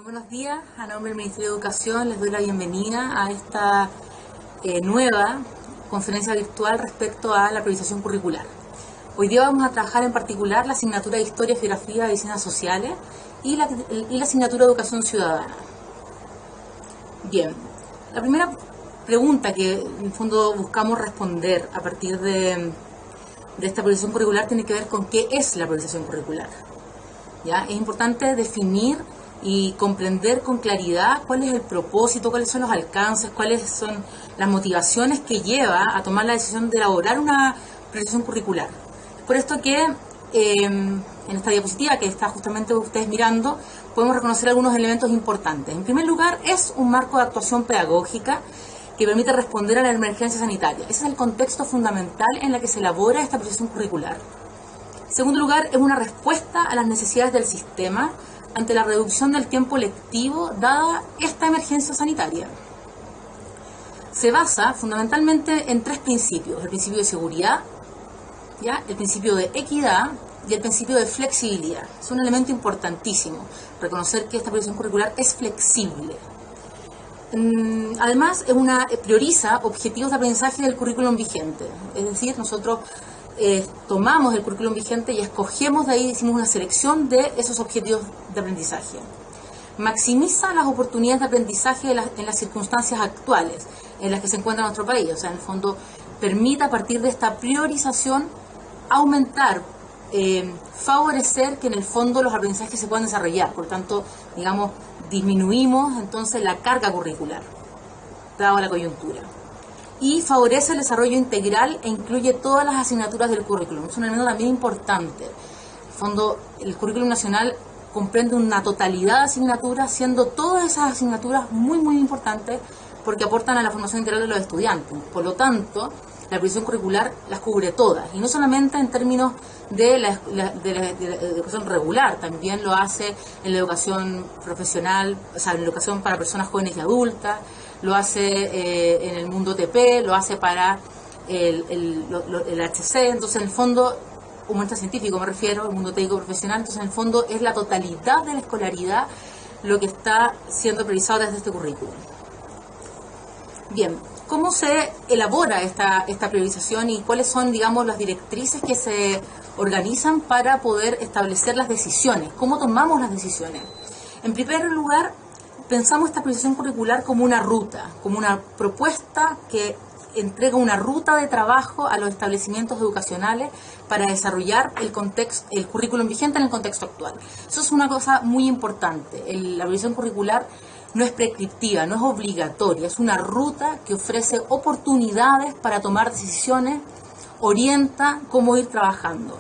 Buenos días, a nombre del Ministerio de Educación les doy la bienvenida a esta nueva conferencia virtual respecto a la priorización curricular. Hoy día vamos a trabajar en particular la asignatura de Historia, Geografía y Ciencias Sociales y la asignatura de Educación Ciudadana. Bien, la primera pregunta que en el fondo buscamos responder a partir de esta priorización curricular tiene que ver con qué es la priorización curricular. ¿Ya? Es importante definir y comprender con claridad cuál es el propósito, cuáles son los alcances, cuáles son las motivaciones que lleva a tomar la decisión de elaborar una priorización curricular. Por esto que en esta diapositiva que está justamente ustedes mirando, podemos reconocer algunos elementos importantes. En primer lugar, es un marco de actuación pedagógica que permite responder a la emergencia sanitaria. Ese es el contexto fundamental en el que se elabora esta priorización curricular. En segundo lugar, es una respuesta a las necesidades del sistema ante la reducción del tiempo lectivo dada esta emergencia sanitaria. Se basa fundamentalmente en tres principios: el principio de seguridad, ¿ya?, el principio de equidad y el principio de flexibilidad. Es un elemento importantísimo, reconocer que esta priorización curricular es flexible. Además, prioriza objetivos de aprendizaje del currículum vigente, es decir, nosotros tomamos el currículum vigente y escogemos de ahí, hicimos una selección de esos objetivos de aprendizaje. Maximiza las oportunidades de aprendizaje en las circunstancias actuales en las que se encuentra nuestro país. O sea, en el fondo, permite a partir de esta priorización aumentar, favorecer que en el fondo los aprendizajes se puedan desarrollar. Por lo tanto, digamos, disminuimos entonces la carga curricular, dada la coyuntura. Y favorece el desarrollo integral e incluye todas las asignaturas del currículum. Es un elemento también importante. En el fondo, el currículum nacional comprende una totalidad de asignaturas, siendo todas esas asignaturas muy, muy importantes porque aportan a la formación integral de los estudiantes. Por lo tanto, la priorización curricular las cubre todas, y no solamente en términos de la educación regular, también lo hace en la educación profesional, o sea, en la educación para personas jóvenes y adultas, lo hace en el mundo TP, lo hace para el HC. Entonces, en el fondo, humanista científico me refiero, el mundo técnico profesional. Entonces, en el fondo, es la totalidad de la escolaridad lo que está siendo priorizado desde este currículum. Bien, ¿cómo se elabora esta priorización y cuáles son, digamos, las directrices que se organizan para poder establecer las decisiones? ¿Cómo tomamos las decisiones? En primer lugar, pensamos esta priorización curricular como una ruta, como una propuesta que entrega una ruta de trabajo a los establecimientos educacionales para desarrollar el currículum vigente en el contexto actual. Eso es una cosa muy importante. La priorización curricular no es prescriptiva, no es obligatoria, es una ruta que ofrece oportunidades para tomar decisiones, orienta cómo ir trabajando.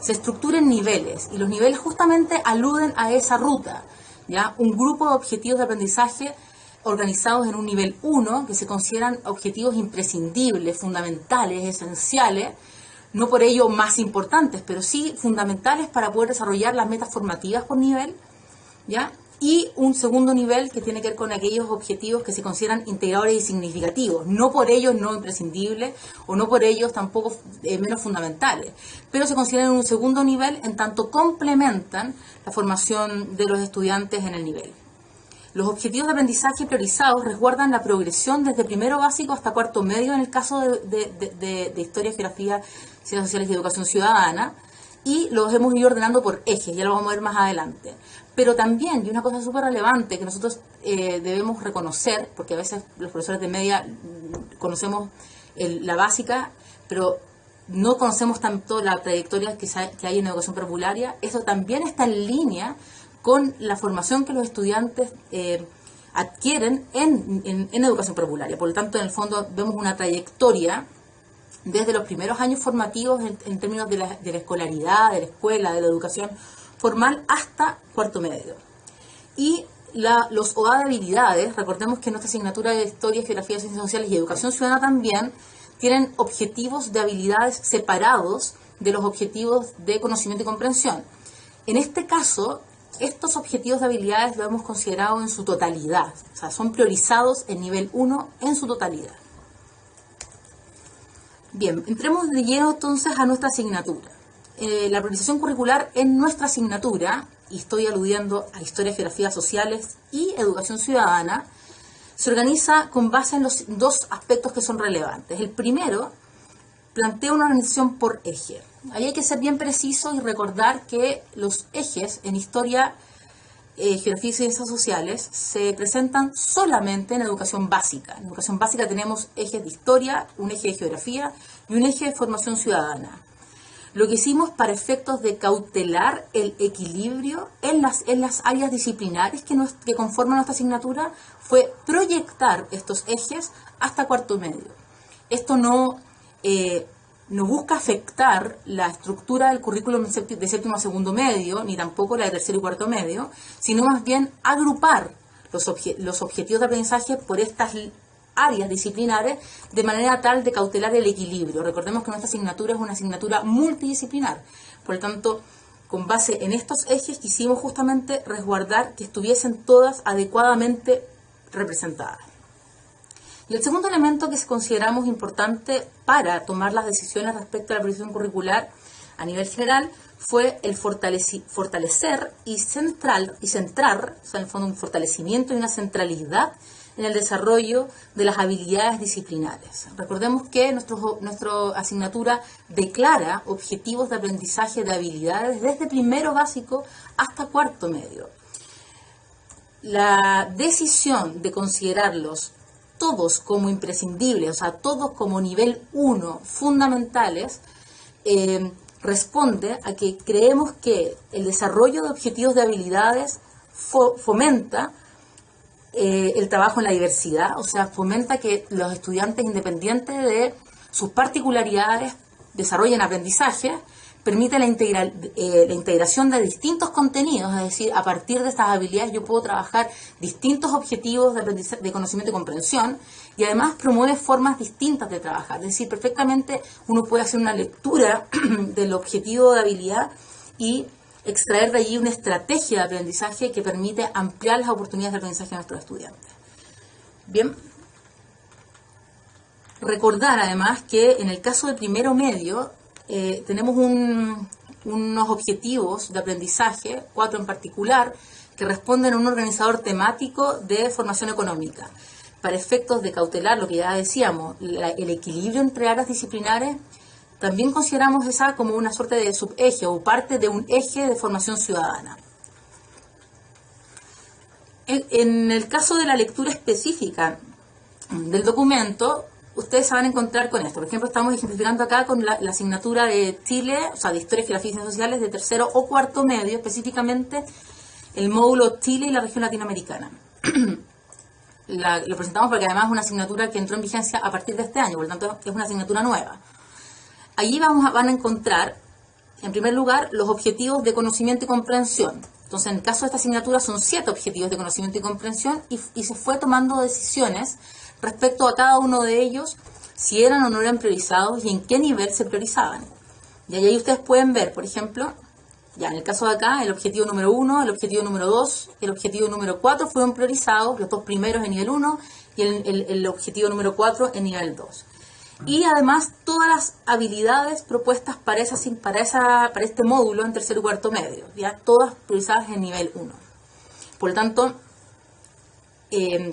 Se estructura en niveles y los niveles justamente aluden a esa ruta. ¿Ya? Un grupo de objetivos de aprendizaje organizados en un nivel 1 que se consideran objetivos imprescindibles, fundamentales, esenciales, no por ello más importantes, pero sí fundamentales para poder desarrollar las metas formativas por nivel, ¿ya? Y un segundo nivel que tiene que ver con aquellos objetivos que se consideran integradores y significativos, no por ellos no imprescindibles o no por ellos tampoco menos fundamentales, pero se consideran un segundo nivel en tanto complementan la formación de los estudiantes en el nivel. Los objetivos de aprendizaje priorizados resguardan la progresión desde primero básico hasta cuarto medio en el caso de Historia, Geografía, Ciencias Sociales y Educación Ciudadana, y los hemos ido ordenando por ejes, ya lo vamos a ver más adelante. Pero también, y una cosa súper relevante que nosotros debemos reconocer, porque a veces los profesores de media conocemos la básica, pero no conocemos tanto la trayectoria que hay en educación prepararia, eso también está en línea con la formación que los estudiantes adquieren en educación prepararia. Por lo tanto, en el fondo vemos una trayectoria desde los primeros años formativos en términos de la escolaridad, de la escuela, de la educación formal hasta cuarto medio. Y los OA de habilidades, recordemos que nuestra asignatura de Historia, Geografía, Ciencias Sociales y Educación Ciudadana también tienen objetivos de habilidades separados de los objetivos de conocimiento y comprensión. En este caso, estos objetivos de habilidades lo hemos considerado en su totalidad, o sea, son priorizados en nivel 1 en su totalidad. Bien, entremos de lleno entonces a nuestra asignatura. La priorización curricular en nuestra asignatura y estoy aludiendo a historia, geografía, sociales y educación ciudadana, se organiza con base en los dos aspectos que son relevantes. El primero, plantea una organización por eje. Ahí hay que ser bien preciso y recordar que los ejes en historia, geografía y ciencias sociales se presentan solamente en educación básica. En educación básica tenemos ejes de historia, un eje de geografía y un eje de formación ciudadana. Lo que hicimos para efectos de cautelar el equilibrio en las áreas disciplinares que conforman nuestra asignatura fue proyectar estos ejes hasta cuarto medio. Esto no busca afectar la estructura del currículum de séptimo a segundo medio, ni tampoco la de tercero y cuarto medio, sino más bien agrupar los objetivos de aprendizaje por estas áreas disciplinares de manera tal de cautelar el equilibrio. Recordemos que nuestra asignatura es una asignatura multidisciplinar, por lo tanto, con base en estos ejes quisimos justamente resguardar que estuviesen todas adecuadamente representadas. Y el segundo elemento que consideramos importante para tomar las decisiones respecto a la priorización curricular a nivel general fue el fortalecer y centrar, o sea, en el fondo un fortalecimiento y una centralidad en el desarrollo de las habilidades disciplinares. Recordemos que nuestra asignatura declara objetivos de aprendizaje de habilidades desde primero básico hasta cuarto medio. La decisión de considerarlos todos como imprescindibles, o sea, todos como nivel 1 fundamentales, responde a que creemos que el desarrollo de objetivos de habilidades fomenta el trabajo en la diversidad, o sea, fomenta que los estudiantes, independientes de sus particularidades, desarrollen aprendizaje, permite la integración de distintos contenidos, es decir, a partir de estas habilidades yo puedo trabajar distintos objetivos de aprendizaje, de conocimiento y comprensión, y además promueve formas distintas de trabajar, es decir, perfectamente uno puede hacer una lectura del objetivo de habilidad y extraer de allí una estrategia de aprendizaje que permite ampliar las oportunidades de aprendizaje de nuestros estudiantes. Bien, recordar además que en el caso de primero medio tenemos unos objetivos de aprendizaje, 4 en particular, que responden a un organizador temático de formación económica. Para efectos de cautelar, lo que ya decíamos, el equilibrio entre áreas disciplinares, también consideramos esa como una suerte de subeje o parte de un eje de formación ciudadana. En el caso de la lectura específica del documento, ustedes se van a encontrar con esto. Por ejemplo, estamos ejemplificando acá con la asignatura de Chile, o sea, de Historia, Geografía y Ciencias Sociales de tercero o cuarto medio, específicamente el módulo Chile y la región latinoamericana. Lo presentamos porque además es una asignatura que entró en vigencia a partir de este año, por lo tanto es una asignatura nueva. Allí van a encontrar, en primer lugar, los objetivos de conocimiento y comprensión. Entonces, en el caso de esta asignatura son 7 objetivos de conocimiento y comprensión y se fue tomando decisiones respecto a cada uno de ellos, si eran o no eran priorizados y en qué nivel se priorizaban. Y ahí ustedes pueden ver, por ejemplo, ya en el caso de acá, el objetivo número 1, el objetivo número 2, el objetivo número 4 fueron priorizados, los dos primeros en nivel 1 y el objetivo número 4 en nivel 2. Y además todas las habilidades propuestas para este módulo en tercero y cuarto medio, ya todas priorizadas en nivel 1. Por lo tanto,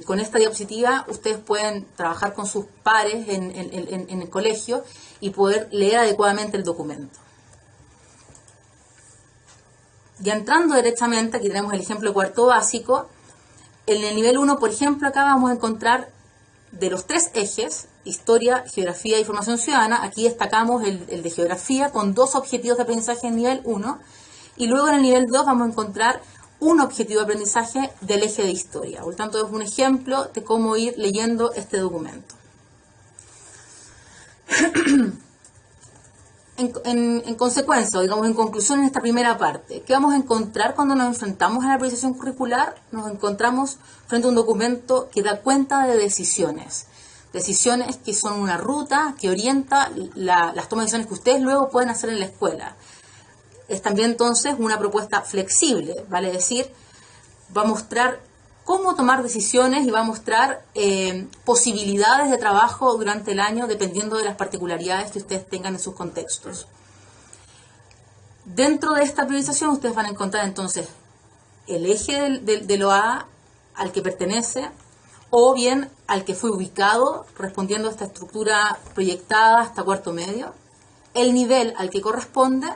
con esta diapositiva ustedes pueden trabajar con sus pares en el colegio y poder leer adecuadamente el documento. Ya entrando directamente, aquí tenemos el ejemplo de cuarto básico. En el nivel 1, por ejemplo, acá vamos a encontrar de los 3 ejes, historia, geografía y formación ciudadana. Aquí destacamos el de geografía con 2 objetivos de aprendizaje en nivel 1. Y luego en el nivel 2 vamos a encontrar un objetivo de aprendizaje del eje de historia. Por lo tanto, es un ejemplo de cómo ir leyendo este documento. En consecuencia, digamos, en conclusión en esta primera parte, ¿qué vamos a encontrar cuando nos enfrentamos a la priorización curricular? Nos encontramos frente a un documento que da cuenta de decisiones. Decisiones que son una ruta que orienta las tomas de decisiones que ustedes luego pueden hacer en la escuela. Es también entonces una propuesta flexible, vale decir, va a mostrar cómo tomar decisiones y va a mostrar posibilidades de trabajo durante el año dependiendo de las particularidades que ustedes tengan en sus contextos. Dentro de esta priorización ustedes van a encontrar entonces el eje de OA al que pertenece, o bien al que fue ubicado, respondiendo a esta estructura proyectada hasta cuarto medio, el nivel al que corresponde,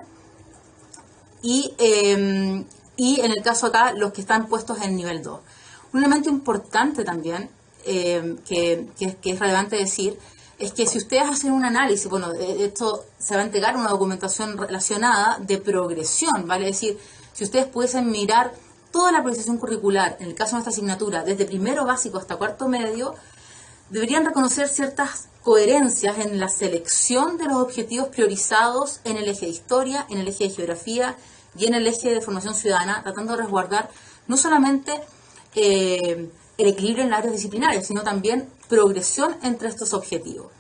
y en el caso acá, los que están puestos en nivel 2. Un elemento importante también, que es relevante decir, es que si ustedes hacen un análisis, bueno, esto se va a entregar una documentación relacionada de progresión, ¿vale? Es decir, si ustedes pudiesen mirar toda la priorización curricular, en el caso de nuestra asignatura, desde primero básico hasta cuarto medio, deberían reconocer ciertas coherencias en la selección de los objetivos priorizados en el eje de historia, en el eje de geografía y en el eje de formación ciudadana, tratando de resguardar no solamente el equilibrio en las áreas disciplinarias, sino también progresión entre estos objetivos.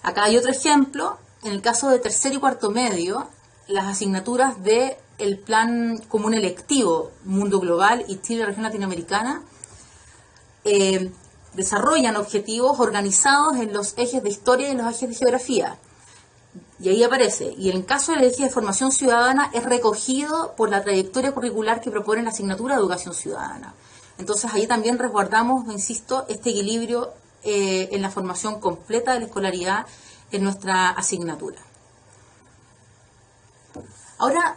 Acá hay otro ejemplo, en el caso de tercero y cuarto medio, las asignaturas del Plan Común Electivo Mundo Global y Chile Región Latinoamericana desarrollan objetivos organizados en los ejes de historia y en los ejes de geografía. Y ahí aparece, y en el caso del eje de formación ciudadana es recogido por la trayectoria curricular que propone la asignatura de educación ciudadana. Entonces ahí también resguardamos, insisto, este equilibrio en la formación completa de la escolaridad en nuestra asignatura. Ahora,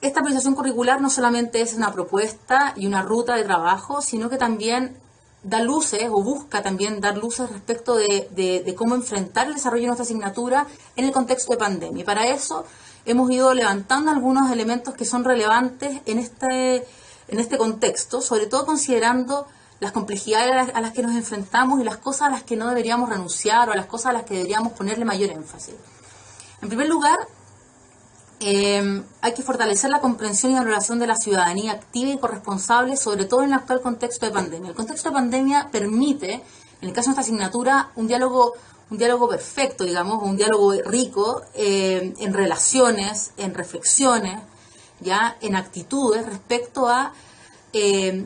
esta priorización curricular no solamente es una propuesta y una ruta de trabajo, sino que también da luces o busca también dar luces respecto de cómo enfrentar el desarrollo de nuestra asignatura en el contexto de pandemia. Y para eso hemos ido levantando algunos elementos que son relevantes en este contexto, sobre todo considerando las complejidades a las que nos enfrentamos y las cosas a las que no deberíamos renunciar o a las cosas a las que deberíamos ponerle mayor énfasis. En primer lugar, hay que fortalecer la comprensión y valoración de la ciudadanía activa y corresponsable, sobre todo en el actual contexto de pandemia. El contexto de pandemia permite, en el caso de esta asignatura, un diálogo perfecto, digamos, un diálogo rico en relaciones, en reflexiones, ya en actitudes respecto a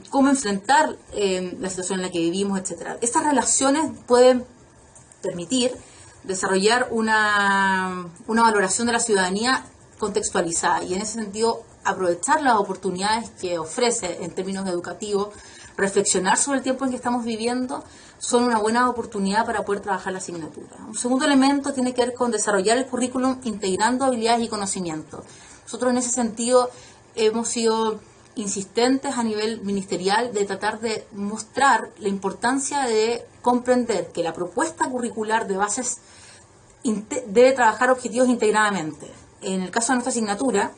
cómo enfrentar la situación en la que vivimos, etc. Estas relaciones pueden permitir desarrollar una valoración de la ciudadanía contextualizada y en ese sentido aprovechar las oportunidades que ofrece en términos educativos, reflexionar sobre el tiempo en que estamos viviendo, son una buena oportunidad para poder trabajar la asignatura. Un segundo elemento tiene que ver con desarrollar el currículum integrando habilidades y conocimientos. Nosotros en ese sentido hemos sido insistentes a nivel ministerial de tratar de mostrar la importancia de comprender que la propuesta curricular de bases debe trabajar objetivos integradamente. En el caso de nuestra asignatura,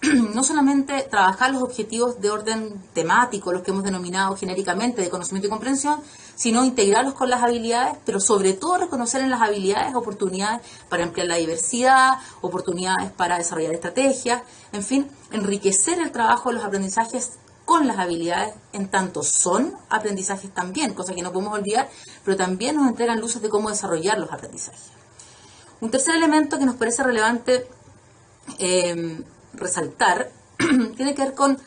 no solamente trabajar los objetivos de orden temático, los que hemos denominado genéricamente de conocimiento y comprensión, sino integrarlos con las habilidades, pero sobre todo reconocer en las habilidades oportunidades para ampliar la diversidad, oportunidades para desarrollar estrategias, en fin, enriquecer el trabajo de los aprendizajes con las habilidades, en tanto son aprendizajes también, cosa que no podemos olvidar, pero también nos entregan luces de cómo desarrollar los aprendizajes. Un tercer elemento que nos parece relevante resaltar tiene que ver con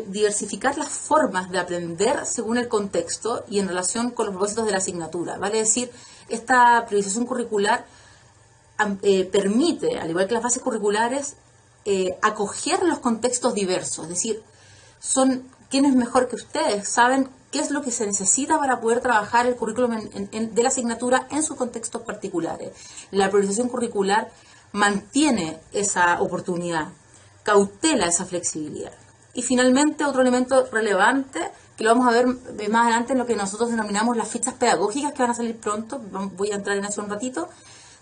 diversificar las formas de aprender según el contexto y en relación con los propósitos de la asignatura. Vale decir, esta priorización curricular permite, al igual que las bases curriculares, acoger los contextos diversos, es decir, son quienes mejor que ustedes saben qué es lo que se necesita para poder trabajar el currículum de la asignatura en sus contextos particulares. La priorización curricular mantiene esa oportunidad, cautela esa flexibilidad. Y finalmente, otro elemento relevante, que lo vamos a ver más adelante en lo que nosotros denominamos las fichas pedagógicas, que van a salir pronto, voy a entrar en eso un ratito,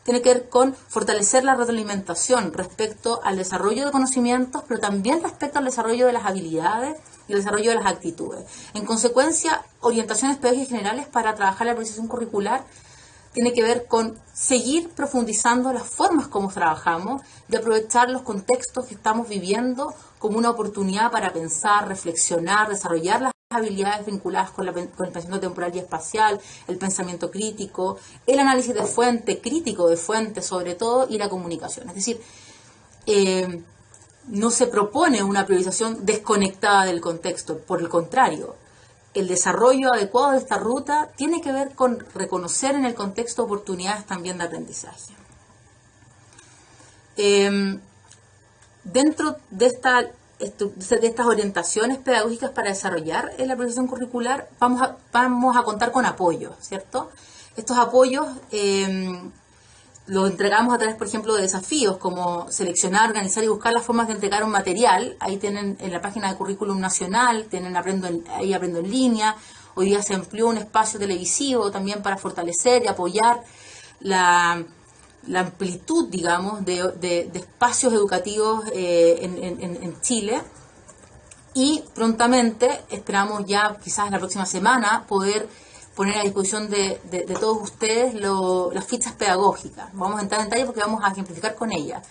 tiene que ver con fortalecer la retroalimentación respecto al desarrollo de conocimientos, pero también respecto al desarrollo de las habilidades y el desarrollo de las actitudes. En consecuencia, orientaciones pedagógicas generales para trabajar la priorización curricular tiene que ver con seguir profundizando las formas como trabajamos y aprovechar los contextos que estamos viviendo como una oportunidad para pensar, reflexionar, desarrollar las habilidades vinculadas con el pensamiento temporal y espacial, el pensamiento crítico, el análisis de fuente, crítico de fuente sobre todo, y la comunicación. Es decir, no se propone una priorización desconectada del contexto, por el contrario. El desarrollo adecuado de esta ruta tiene que ver con reconocer en el contexto oportunidades también de aprendizaje. dentro de estas orientaciones pedagógicas para desarrollar la priorización curricular, vamos a contar con apoyos, ¿cierto? Estos apoyos los entregamos a través, por ejemplo, de desafíos como seleccionar, organizar y buscar las formas de entregar un material. Ahí tienen en la página de Currículum Nacional, tienen Aprendo en Línea. Hoy día se amplió un espacio televisivo también para fortalecer y apoyar la amplitud, digamos, de espacios educativos en Chile. Y prontamente, esperamos ya quizás la próxima semana, poder poner a disposición de todos ustedes las fichas pedagógicas. Vamos a entrar en detalle porque vamos a ejemplificar con ellas.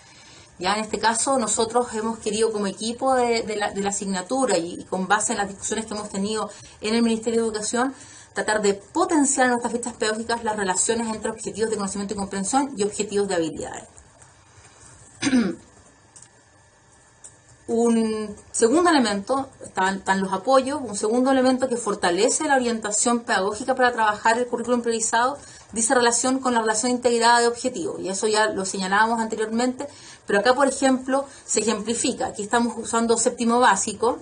Ya en este caso nosotros hemos querido como equipo de la asignatura y con base en las discusiones que hemos tenido en el Ministerio de Educación, tratar de potenciar en nuestras fichas pedagógicas las relaciones entre objetivos de conocimiento y comprensión y objetivos de habilidades. Un segundo elemento, están los apoyos, un segundo elemento que fortalece la orientación pedagógica para trabajar el currículum priorizado, dice relación con la relación integrada de objetivos, y eso ya lo señalábamos anteriormente, pero acá, por ejemplo, se ejemplifica. Aquí estamos usando séptimo básico,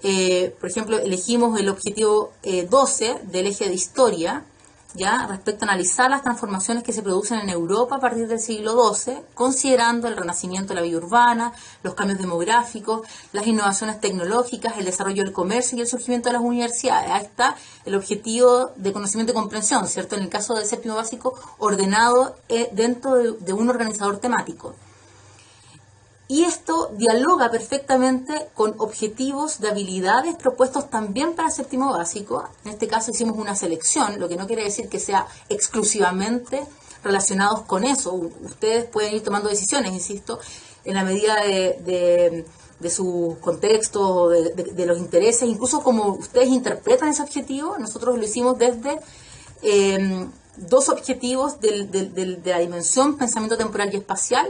por ejemplo, elegimos el objetivo 12 del eje de historia, ya respecto a analizar las transformaciones que se producen en Europa a partir del siglo XII, considerando el renacimiento de la vida urbana, los cambios demográficos, las innovaciones tecnológicas, el desarrollo del comercio y el surgimiento de las universidades. Ahí está el objetivo de conocimiento y comprensión, ¿cierto? En el caso del séptimo básico, ordenado dentro de un organizador temático. Y esto dialoga perfectamente con objetivos de habilidades propuestos también para el séptimo básico. En este caso hicimos una selección, lo que no quiere decir que sea exclusivamente relacionados con eso. Ustedes pueden ir tomando decisiones, insisto, en la medida de su contexto, de los intereses, incluso como ustedes interpretan ese objetivo. Nosotros lo hicimos desde dos objetivos de la dimensión pensamiento temporal y espacial,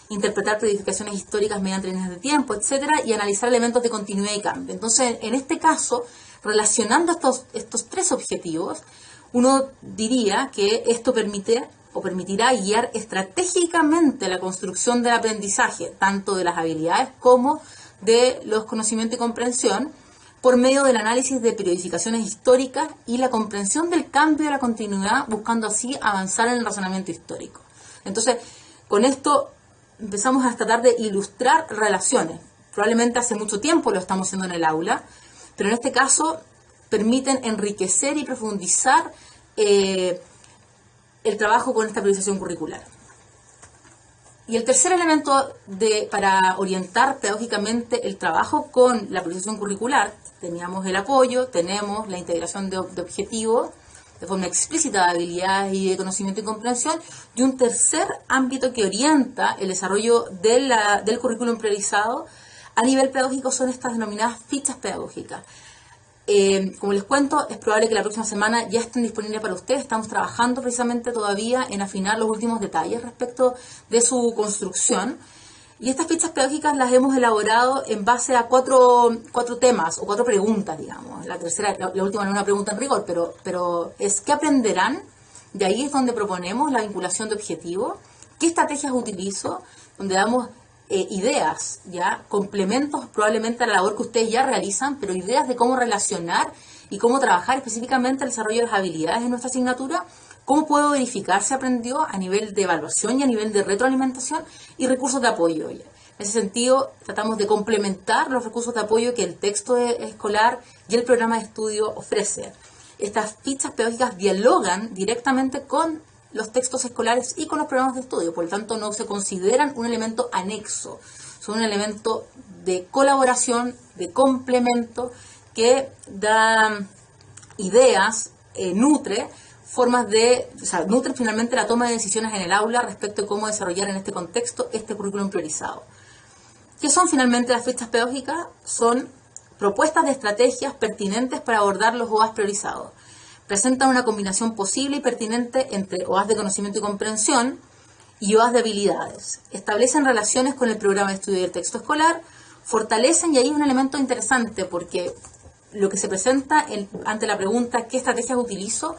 interpretar periodificaciones históricas mediante líneas de tiempo, etcétera, y analizar elementos de continuidad y cambio. Entonces, en este caso, relacionando estos tres objetivos, uno diría que esto permitirá guiar estratégicamente la construcción del aprendizaje, tanto de las habilidades como de los conocimientos y comprensión, por medio del análisis de periodificaciones históricas y la comprensión del cambio y la continuidad, buscando así avanzar en el razonamiento histórico. Entonces, con esto empezamos a tratar de ilustrar relaciones. Probablemente hace mucho tiempo lo estamos haciendo en el aula, pero en este caso permiten enriquecer y profundizar el trabajo con esta priorización curricular. Y el tercer elemento para orientar pedagógicamente el trabajo con la priorización curricular, teníamos el apoyo, tenemos la integración de objetivos, de forma explícita de habilidades y de conocimiento y comprensión, y un tercer ámbito que orienta el desarrollo del currículum priorizado a nivel pedagógico son estas denominadas fichas pedagógicas. Como les cuento, es probable que la próxima semana ya estén disponibles para ustedes. Estamos trabajando precisamente todavía en afinar los últimos detalles respecto de su construcción. Y estas fichas pedagógicas las hemos elaborado en base a cuatro temas o cuatro preguntas, digamos. La tercera, la última no es una pregunta en rigor, pero es ¿qué aprenderán? De ahí es donde proponemos la vinculación de objetivos. ¿Qué estrategias utilizo? Donde damos ideas, ya complementos probablemente a la labor que ustedes ya realizan, pero ideas de cómo relacionar y cómo trabajar específicamente el desarrollo de las habilidades de nuestra asignatura. ¿Cómo puedo verificar si aprendió a nivel de evaluación y a nivel de retroalimentación? Y recursos de apoyo. En ese sentido, tratamos de complementar los recursos de apoyo que el texto escolar y el programa de estudio ofrece. Estas fichas pedagógicas dialogan directamente con los textos escolares y con los programas de estudio, por lo tanto no se consideran un elemento anexo, son un elemento de colaboración, de complemento, que da ideas, nutre finalmente la toma de decisiones en el aula respecto de cómo desarrollar en este contexto este currículum priorizado. ¿Qué son finalmente las fichas pedagógicas? Son propuestas de estrategias pertinentes para abordar los OAS priorizados. Presentan una combinación posible y pertinente entre OAS de conocimiento y comprensión y OAS de habilidades. Establecen relaciones con el programa de estudio y el texto escolar, fortalecen, y ahí es un elemento interesante porque lo que se presenta ante la pregunta ¿qué estrategias utilizo?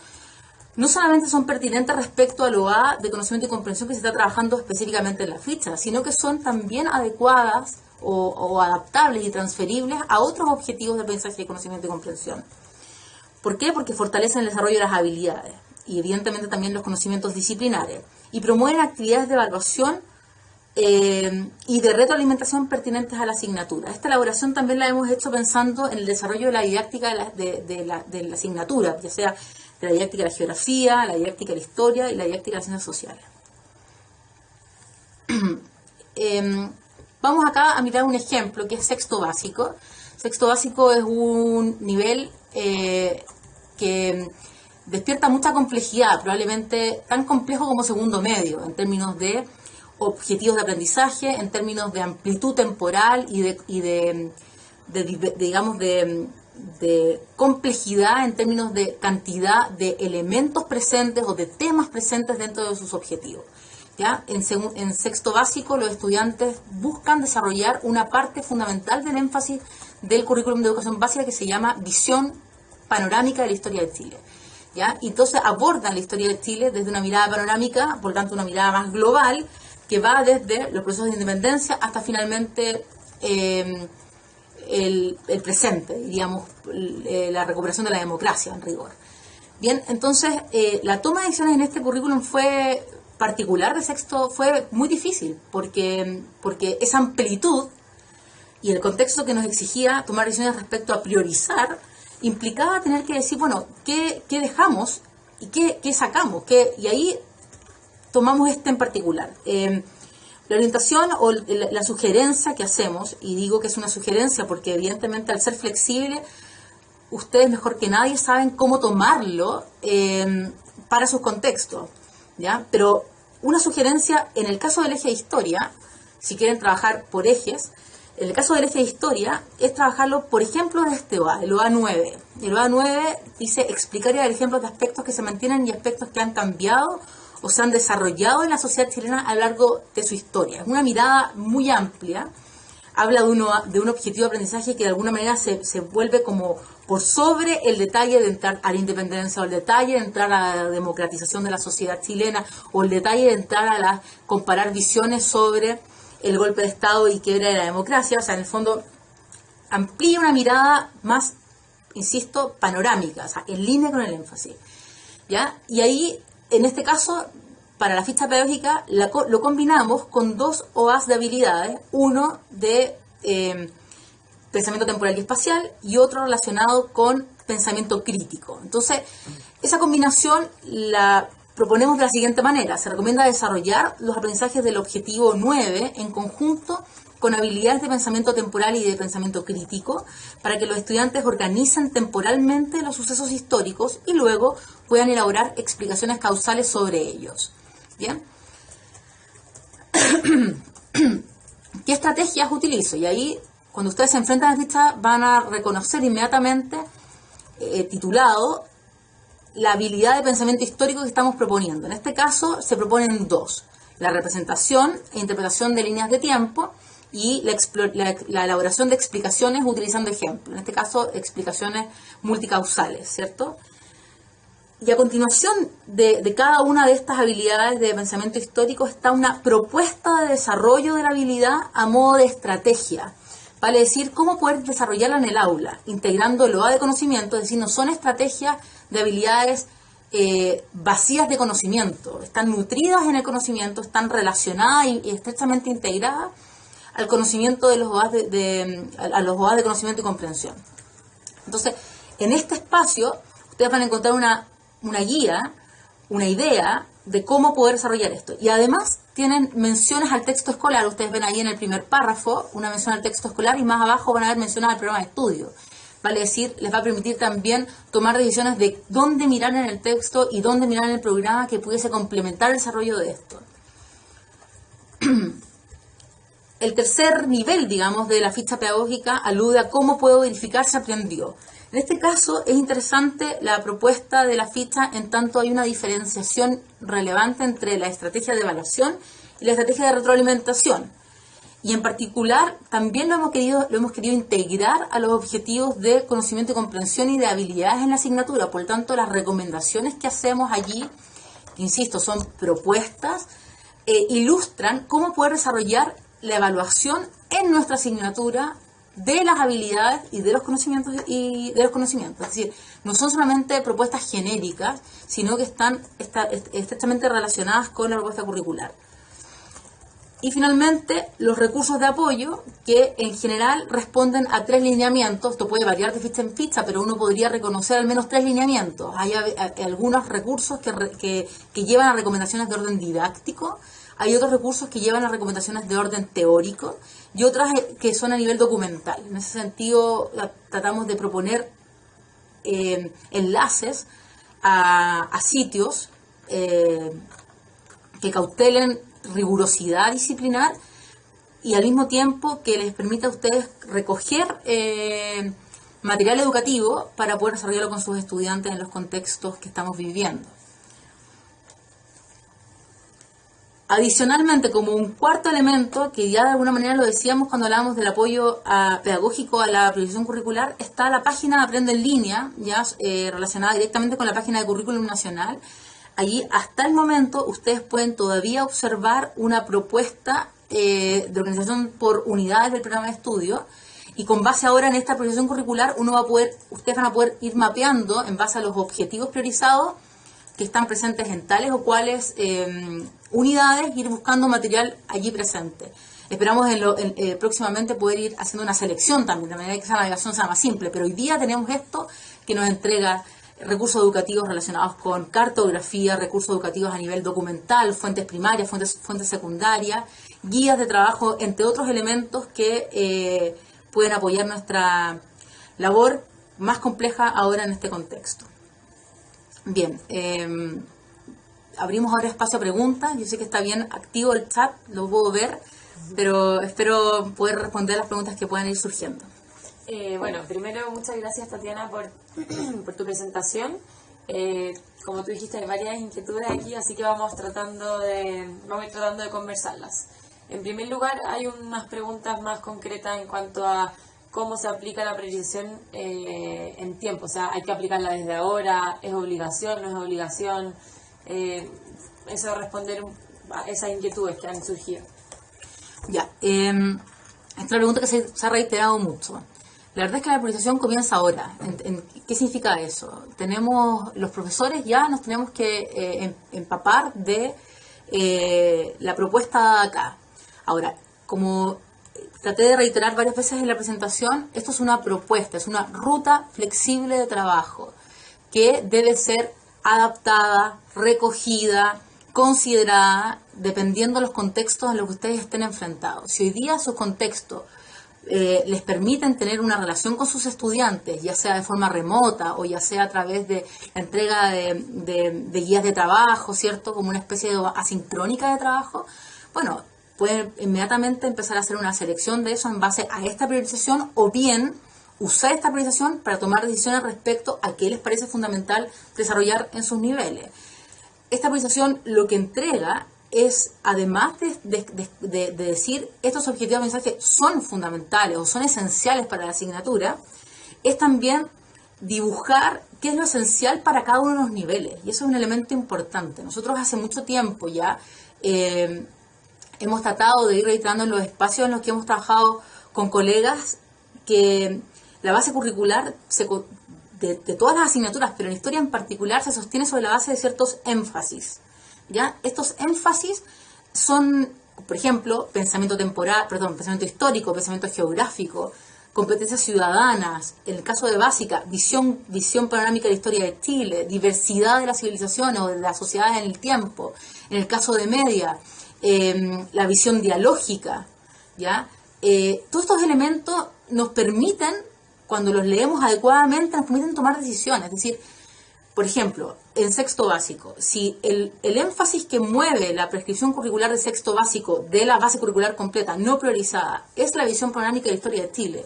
no solamente son pertinentes respecto al OA de conocimiento y comprensión que se está trabajando específicamente en la ficha, sino que son también adecuadas o adaptables y transferibles a otros objetivos de aprendizaje de conocimiento y comprensión. ¿Por qué? Porque fortalecen el desarrollo de las habilidades y evidentemente también los conocimientos disciplinares y promueven actividades de evaluación y de retroalimentación pertinentes a la asignatura. Esta elaboración también la hemos hecho pensando en el desarrollo de la didáctica de la asignatura, ya sea de la didáctica de la geografía, la didáctica de la historia y la didáctica de las ciencias sociales. Vamos acá a mirar un ejemplo que es sexto básico. Sexto básico es un nivel que despierta mucha complejidad, probablemente tan complejo como segundo medio, en términos de objetivos de aprendizaje, en términos de amplitud temporal y de complejidad en términos de cantidad de elementos presentes o de temas presentes dentro de sus objetivos. ¿Ya? En sexto básico los estudiantes buscan desarrollar una parte fundamental del énfasis del currículum de educación básica que se llama visión panorámica de la historia de Chile. ¿Ya? Y entonces abordan la historia de Chile desde una mirada panorámica, por lo tanto una mirada más global, que va desde los procesos de independencia hasta finalmente el presente, diríamos, la recuperación de la democracia en rigor. Bien, entonces la toma de decisiones en este currículum fue particular de sexto, fue muy difícil, porque esa amplitud y el contexto que nos exigía tomar decisiones respecto a priorizar, implicaba tener que decir, bueno, ¿qué dejamos y qué sacamos? Y ahí tomamos este en particular. La orientación o la sugerencia que hacemos, y digo que es una sugerencia porque evidentemente al ser flexible, ustedes mejor que nadie saben cómo tomarlo para sus contextos, ¿ya? Pero una sugerencia en el caso del eje de historia, si quieren trabajar por ejes, en el caso del eje de historia, es trabajarlo, por ejemplo, de este OA, el OA 9. El OA 9 dice explicar y dar ejemplos de aspectos que se mantienen y aspectos que han cambiado o se han desarrollado en la sociedad chilena a lo largo de su historia. Es una mirada muy amplia, habla de un objetivo de aprendizaje que de alguna manera se vuelve como por sobre el detalle de entrar a la independencia, o el detalle de entrar a la democratización de la sociedad chilena, o el detalle de entrar a comparar visiones sobre el golpe de Estado y quiebra de la democracia. O sea, en el fondo amplía una mirada más, insisto, panorámica, o sea, en línea con el énfasis, ¿ya? Y ahí, en este caso, para la ficha pedagógica, lo combinamos con dos OAs de habilidades, uno de pensamiento temporal y espacial y otro relacionado con pensamiento crítico. Entonces, esa combinación la proponemos de la siguiente manera. Se recomienda desarrollar los aprendizajes del objetivo 9 en conjunto con habilidades de pensamiento temporal y de pensamiento crítico para que los estudiantes organicen temporalmente los sucesos históricos y luego puedan elaborar explicaciones causales sobre ellos. ¿Bien? ¿Qué estrategias utilizo? Y ahí, cuando ustedes se enfrentan a la ficha, van a reconocer inmediatamente, titulado, la habilidad de pensamiento histórico que estamos proponiendo. En este caso, se proponen dos: la representación e interpretación de líneas de tiempo y la elaboración de explicaciones utilizando ejemplos. En este caso, explicaciones multicausales, ¿cierto? Y a continuación de cada una de estas habilidades de pensamiento histórico está una propuesta de desarrollo de la habilidad a modo de estrategia. Vale decir, cómo poder desarrollarla en el aula, integrando el OA de conocimiento, es decir, no son estrategias de habilidades vacías de conocimiento, están nutridas en el conocimiento, están relacionadas y estrechamente integradas al conocimiento de los OAs a los OAs de conocimiento y comprensión. Entonces, en este espacio, ustedes van a encontrar una guía, una idea de cómo poder desarrollar esto. Y además tienen menciones al texto escolar. Ustedes ven ahí en el primer párrafo una mención al texto escolar y más abajo van a ver menciones al programa de estudio. Vale decir, les va a permitir también tomar decisiones de dónde mirar en el texto y dónde mirar en el programa que pudiese complementar el desarrollo de esto. El tercer nivel, digamos, de la ficha pedagógica alude a cómo puedo verificar si aprendió. En este caso es interesante la propuesta de la ficha en tanto hay una diferenciación relevante entre la estrategia de evaluación y la estrategia de retroalimentación. y en particular también lo hemos querido integrar a los objetivos de conocimiento y comprensión y de habilidades en la asignatura. Por lo tanto, las recomendaciones que hacemos allí, que insisto, son propuestas, ilustran cómo poder desarrollar la evaluación en nuestra asignatura de las habilidades y de los conocimientos. Es decir, no son solamente propuestas genéricas, sino que están estrechamente relacionadas con la propuesta curricular. Y finalmente, los recursos de apoyo, que en general responden a 3 lineamientos. Esto puede variar de ficha en ficha, pero uno podría reconocer al menos 3 lineamientos. Hay algunos recursos que llevan a recomendaciones de orden didáctico, hay otros recursos que llevan a recomendaciones de orden teórico y otras que son a nivel documental. En ese sentido, tratamos de proponer enlaces a sitios que cautelen rigurosidad disciplinar y al mismo tiempo que les permita a ustedes recoger material educativo para poder desarrollarlo con sus estudiantes en los contextos que estamos viviendo. Adicionalmente, como un cuarto elemento, que ya de alguna manera lo decíamos cuando hablábamos del apoyo pedagógico a la priorización curricular, está la página Aprendo en Línea, ya relacionada directamente con la página de Currículum Nacional. Allí, hasta el momento, ustedes pueden todavía observar una propuesta de organización por unidades del programa de estudio, y con base ahora en esta priorización curricular, ustedes van a poder ir mapeando en base a los objetivos priorizados que están presentes en tales o cuales unidades, ir buscando material allí presente. Esperamos próximamente poder ir haciendo una selección también, de manera que esa navegación sea más simple, pero hoy día tenemos esto que nos entrega recursos educativos relacionados con cartografía, recursos educativos a nivel documental, fuentes primarias, fuentes secundarias, guías de trabajo, entre otros elementos que pueden apoyar nuestra labor más compleja ahora en este contexto. Bien, abrimos ahora espacio a preguntas. Yo sé que está bien activo el chat, lo puedo ver, pero espero poder responder las preguntas que puedan ir surgiendo. Bueno, primero muchas gracias, Tatiana, por tu presentación. Como tú dijiste, hay varias inquietudes aquí, así que vamos a ir tratando de conversarlas. En primer lugar, hay unas preguntas más concretas en cuanto a cómo se aplica la priorización en tiempo. O sea, hay que aplicarla desde ahora, ¿es obligación, no es obligación? Eso responder a esas inquietudes que han surgido. Ya, esta es una pregunta que se ha reiterado mucho. La verdad es que la priorización comienza ahora. ¿Qué significa eso? Los profesores ya nos tenemos que empapar de la propuesta acá. Ahora, como traté de reiterar varias veces en la presentación, esto es una propuesta, es una ruta flexible de trabajo que debe ser adaptada, recogida, considerada, dependiendo de los contextos en los que ustedes estén enfrentados. Si hoy día su contexto les permiten tener una relación con sus estudiantes, ya sea de forma remota o ya sea a través de la entrega de guías de trabajo, ¿cierto? Como una especie de asincrónica de trabajo, bueno, pueden inmediatamente empezar a hacer una selección de eso en base a esta priorización, o bien usar esta priorización para tomar decisiones respecto a qué les parece fundamental desarrollar en sus niveles. Esta priorización lo que entrega es, además de decir estos objetivos de aprendizaje son fundamentales o son esenciales para la asignatura, es también dibujar qué es lo esencial para cada uno de los niveles. Y eso es un elemento importante. Nosotros hace mucho tiempo ya hemos tratado de ir reiterando en los espacios en los que hemos trabajado con colegas que la base curricular de todas las asignaturas, pero en historia en particular, se sostiene sobre la base de ciertos énfasis. ¿Ya? Estos énfasis son, por ejemplo, pensamiento histórico, pensamiento geográfico, competencias ciudadanas, en el caso de básica, visión panorámica de la historia de Chile, diversidad de las civilizaciones o de las sociedades en el tiempo, en el caso de media, la visión dialógica, ¿ya? Todos estos elementos nos permiten, cuando los leemos adecuadamente, nos permiten tomar decisiones. Es decir, por ejemplo, en sexto básico, si el énfasis que mueve la prescripción curricular de sexto básico de la base curricular completa no priorizada es la visión panorámica de la historia de Chile,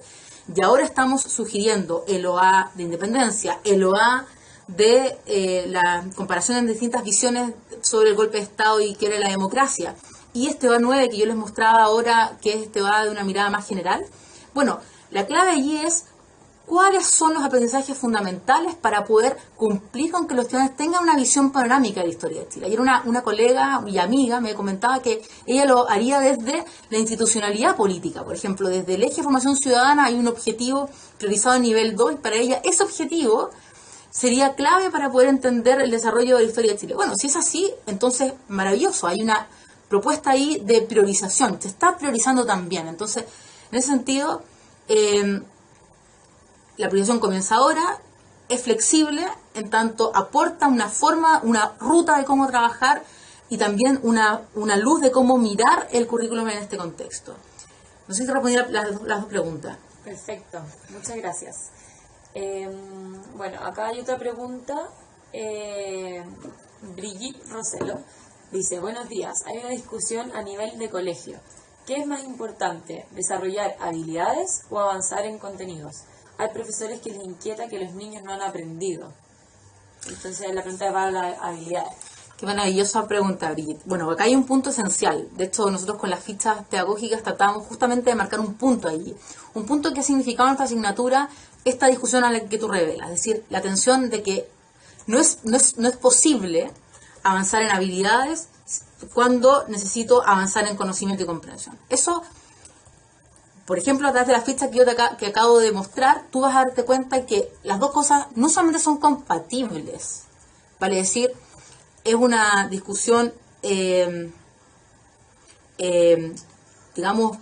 y ahora estamos sugiriendo el OA de independencia, el OA de la comparación en distintas visiones sobre el golpe de Estado y qué era la democracia, y este va 9 que yo les mostraba ahora, que este va de una mirada más general. Bueno, la clave allí es cuáles son los aprendizajes fundamentales para poder cumplir con que los estudiantes tengan una visión panorámica de la historia de Chile. Ayer una colega y amiga me comentaba que ella lo haría desde la institucionalidad política. Por ejemplo, desde el eje de formación ciudadana hay un objetivo priorizado en nivel 2 y para ella ese objetivo sería clave para poder entender el desarrollo de la historia de Chile. Bueno, si es así, entonces maravilloso, hay una propuesta ahí de priorización, se está priorizando también. Entonces, en ese sentido, la priorización comienza ahora, es flexible, en tanto aporta una forma, una ruta de cómo trabajar y también una luz de cómo mirar el currículum en este contexto. No sé si te respondí las dos preguntas. Perfecto, muchas gracias. Bueno, acá hay otra pregunta. Brigitte Roselo dice, buenos días, hay una discusión a nivel de colegio. ¿Qué es más importante, desarrollar habilidades o avanzar en contenidos? Hay profesores que les inquieta que los niños no han aprendido. Entonces la pregunta va a las habilidades. Qué maravillosa pregunta, Brigitte. Bueno, acá hay un punto esencial. De hecho, nosotros con las fichas pedagógicas tratamos justamente de marcar un punto allí. Un punto que ha significado en nuestra asignatura esta discusión a la que tú revelas. Es decir, la atención de que no es posible avanzar en habilidades cuando necesito avanzar en conocimiento y comprensión. Eso, por ejemplo, a través de las fichas que yo que acabo de mostrar, tú vas a darte cuenta que las dos cosas no solamente son compatibles, vale decir, es una discusión, digamos,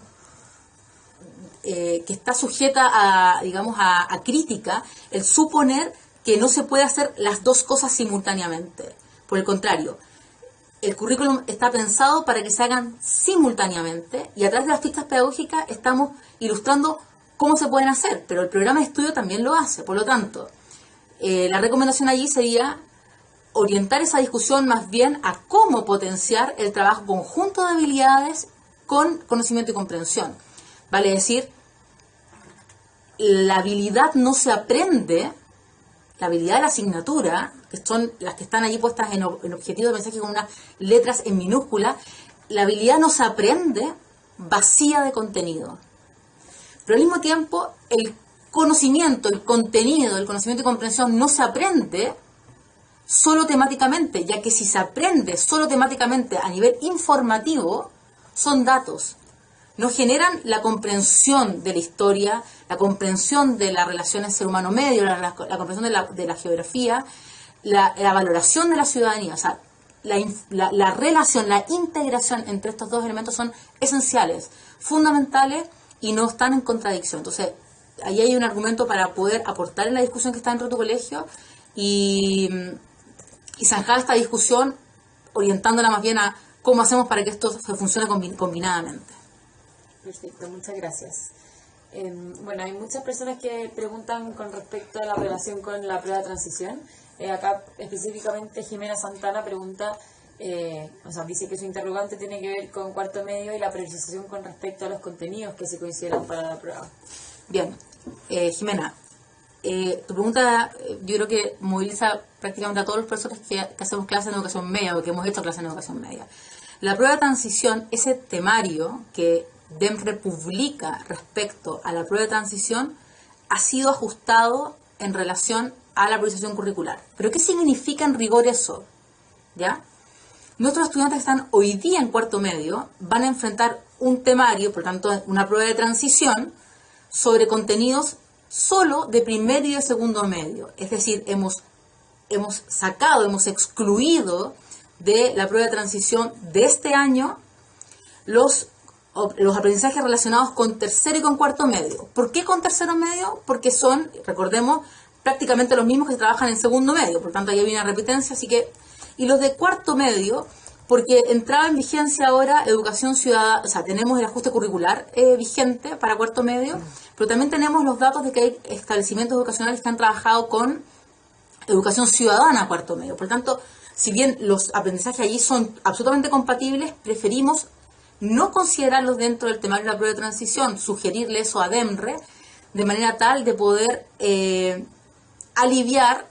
que está sujeta a crítica, el suponer que no se puede hacer las dos cosas simultáneamente. Por el contrario, el currículum está pensado para que se hagan simultáneamente y a través de las fichas pedagógicas estamos ilustrando cómo se pueden hacer, pero el programa de estudio también lo hace. Por lo tanto, la recomendación allí sería orientar esa discusión más bien a cómo potenciar el trabajo conjunto de habilidades con conocimiento y comprensión. Vale decir, la habilidad no se aprende, la habilidad de la asignatura, que son las que están allí puestas en objetivo de mensaje con unas letras en minúscula, la habilidad no se aprende vacía de contenido. Pero al mismo tiempo, el conocimiento, el contenido, el conocimiento y comprensión no se aprende solo temáticamente, ya que si se aprende solo temáticamente a nivel informativo, son datos. No generan la comprensión de la historia, la comprensión de las relaciones ser humano-medio, la comprensión de la geografía, la valoración de la ciudadanía. O sea, la relación, la integración entre estos dos elementos son esenciales, fundamentales y no están en contradicción. Entonces, ahí hay un argumento para poder aportar en la discusión que está dentro de tu colegio y zanjar esta discusión orientándola más bien a cómo hacemos para que esto funcione combinadamente. Perfecto, muchas gracias. Bueno, hay muchas personas que preguntan con respecto a la relación con la prueba de transición. Acá específicamente Jimena Santana pregunta, dice que su interrogante tiene que ver con cuarto medio y la priorización con respecto a los contenidos que se consideran para la prueba. Bien, Jimena, tu pregunta yo creo que moviliza prácticamente a todos los profesores que hacemos clases en educación media o que hemos hecho clases en educación media. La prueba de transición, ese temario que DEMRE publica respecto a la prueba de transición, ha sido ajustado en relación a la priorización curricular. ¿Pero qué significa en rigor eso? ¿Ya? Nuestros estudiantes que están hoy día en cuarto medio van a enfrentar un temario, por tanto una prueba de transición, sobre contenidos solo de primer y de segundo medio. Es decir, hemos excluido de la prueba de transición de este año los aprendizajes relacionados con tercero y con cuarto medio. ¿Por qué con tercero medio? Porque son, recordemos, prácticamente los mismos que trabajan en segundo medio, por tanto ahí hay una repitencia, y los de cuarto medio, porque entraba en vigencia ahora educación ciudadana, o sea, tenemos el ajuste curricular vigente para cuarto medio, pero también tenemos los datos de que hay establecimientos educacionales que han trabajado con educación ciudadana a cuarto medio. Por tanto, si bien los aprendizajes allí son absolutamente compatibles, preferimos no considerarlos dentro del temario de la prueba de transición, sugerirle eso a DEMRE, de manera tal de poder aliviar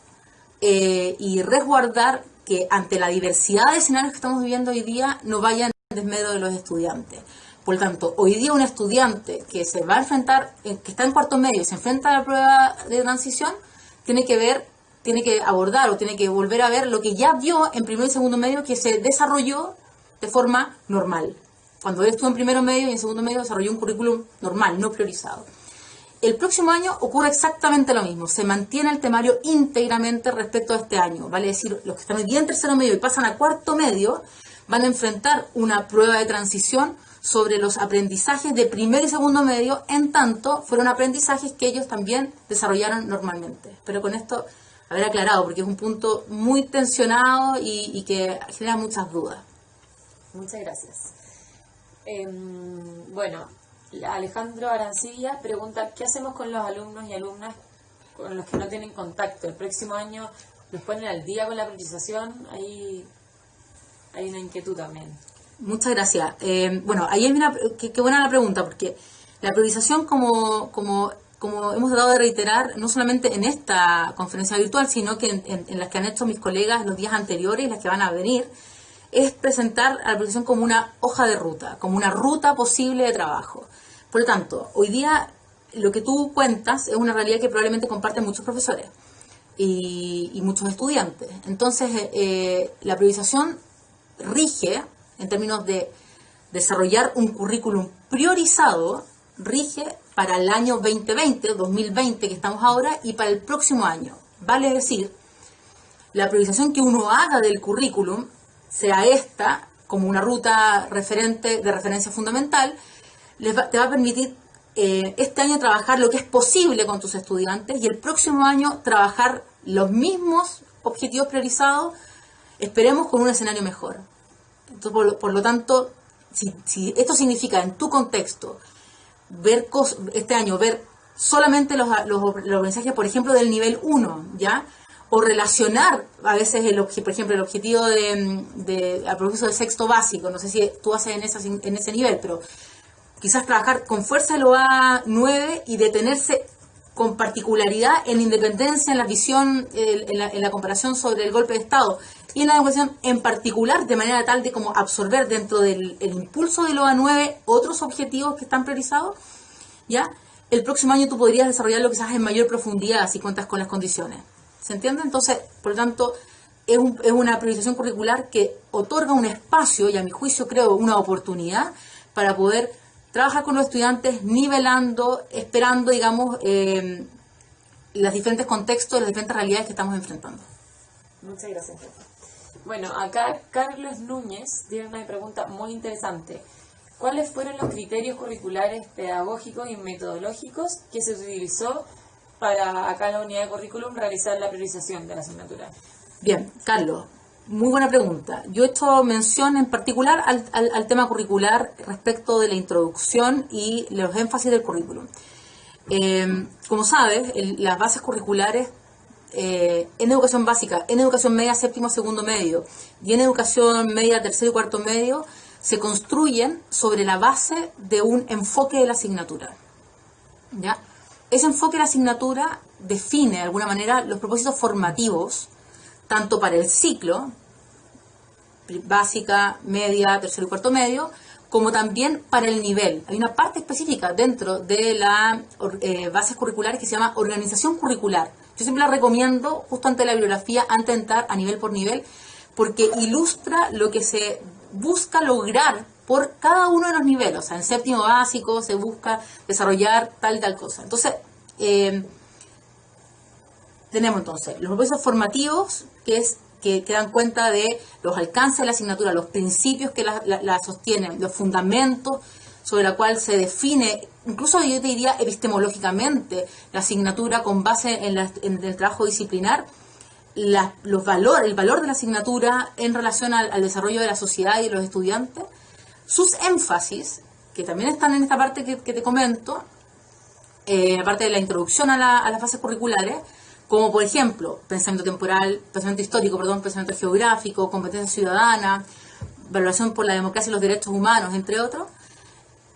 y resguardar que ante la diversidad de escenarios que estamos viviendo hoy día no vayan desmedro de los estudiantes. Por lo tanto, hoy día un estudiante que se va a enfrentar, que está en cuarto medio y se enfrenta a la prueba de transición, tiene que abordar o tiene que volver a ver lo que ya vio en primero y segundo medio, que se desarrolló de forma normal. Cuando él estuvo en primero medio y en segundo medio desarrolló un currículum normal, no priorizado. El próximo año ocurre exactamente lo mismo, se mantiene el temario íntegramente respecto a este año, vale decir, los que están hoy día en tercero medio y pasan a cuarto medio van a enfrentar una prueba de transición sobre los aprendizajes de primero y segundo medio, en tanto fueron aprendizajes que ellos también desarrollaron normalmente. Pero con esto haber aclarado, porque es un punto muy tensionado y que genera muchas dudas. Muchas gracias. Bueno, Alejandro Arancilla pregunta, ¿qué hacemos con los alumnos y alumnas con los que no tienen contacto? ¿El próximo año los ponen al día con la priorización? Ahí hay una inquietud también. Muchas gracias. Bueno, ahí hay qué buena la pregunta, porque la priorización, como hemos tratado de reiterar, no solamente en esta conferencia virtual, sino que en las que han hecho mis colegas los días anteriores y las que van a venir, es presentar a la priorización como una hoja de ruta, como una ruta posible de trabajo. Por lo tanto, hoy día lo que tú cuentas es una realidad que probablemente comparten muchos profesores y muchos estudiantes. Entonces, la priorización rige, en términos de desarrollar un currículum priorizado, rige para el año 2020, 2020 que estamos ahora, y para el próximo año. Vale decir, la priorización que uno haga del currículum, sea esta como una ruta de referencia fundamental, te va a permitir este año trabajar lo que es posible con tus estudiantes y el próximo año trabajar los mismos objetivos priorizados, esperemos con un escenario mejor. Entonces, por lo tanto, si esto significa en tu contexto este año ver solamente los aprendizajes, por ejemplo, del nivel 1, ¿ya? O relacionar a veces, por ejemplo, el objetivo al proceso de sexto básico, no sé si tú haces en ese nivel, pero quizás trabajar con fuerza el OA9 y detenerse con particularidad en independencia, en la visión, en la comparación sobre el golpe de Estado y en la educación en particular, de manera tal de como absorber dentro del impulso del OA9 otros objetivos que están priorizados, ¿ya? El próximo año tú podrías desarrollarlo quizás en mayor profundidad si cuentas con las condiciones. ¿Se entiende? Entonces, por lo tanto, es una priorización curricular que otorga un espacio y, a mi juicio, creo, una oportunidad para poder trabajar con los estudiantes nivelando, esperando, digamos, los diferentes contextos, las diferentes realidades que estamos enfrentando. Muchas gracias. Bueno, acá Carlos Núñez tiene una pregunta muy interesante. ¿Cuáles fueron los criterios curriculares pedagógicos y metodológicos que se utilizó para acá en la unidad de currículum realizar la priorización de la asignatura? Bien, Carlos, muy buena pregunta. Yo he hecho mención en particular al tema curricular respecto de la introducción y los énfasis del currículum. Como sabes, las bases curriculares en educación básica, en educación media, séptimo, segundo medio y en educación media, tercero y cuarto medio, se construyen sobre la base de un enfoque de la asignatura, ¿ya? Ese enfoque de la asignatura define de alguna manera los propósitos formativos, tanto para el ciclo, básica, media, tercero y cuarto medio, como también para el nivel. Hay una parte específica dentro de las bases curriculares que se llama organización curricular. Yo siempre la recomiendo justo antes de la bibliografía, antes de entrar a nivel por nivel, porque ilustra lo que se busca lograr por cada uno de los niveles. O sea, en séptimo básico se busca desarrollar tal y tal cosa. Entonces, tenemos entonces los procesos formativos, que dan cuenta de los alcances de la asignatura, los principios que la sostienen, los fundamentos sobre la cual se define, incluso yo te diría epistemológicamente, la asignatura con base en el trabajo disciplinar, el valor de la asignatura en relación al desarrollo de la sociedad y de los estudiantes, sus énfasis, que también están en esta parte que te comento, aparte de la introducción a las fases curriculares, como por ejemplo, pensamiento histórico, pensamiento geográfico, competencia ciudadana, valoración por la democracia y los derechos humanos, entre otros,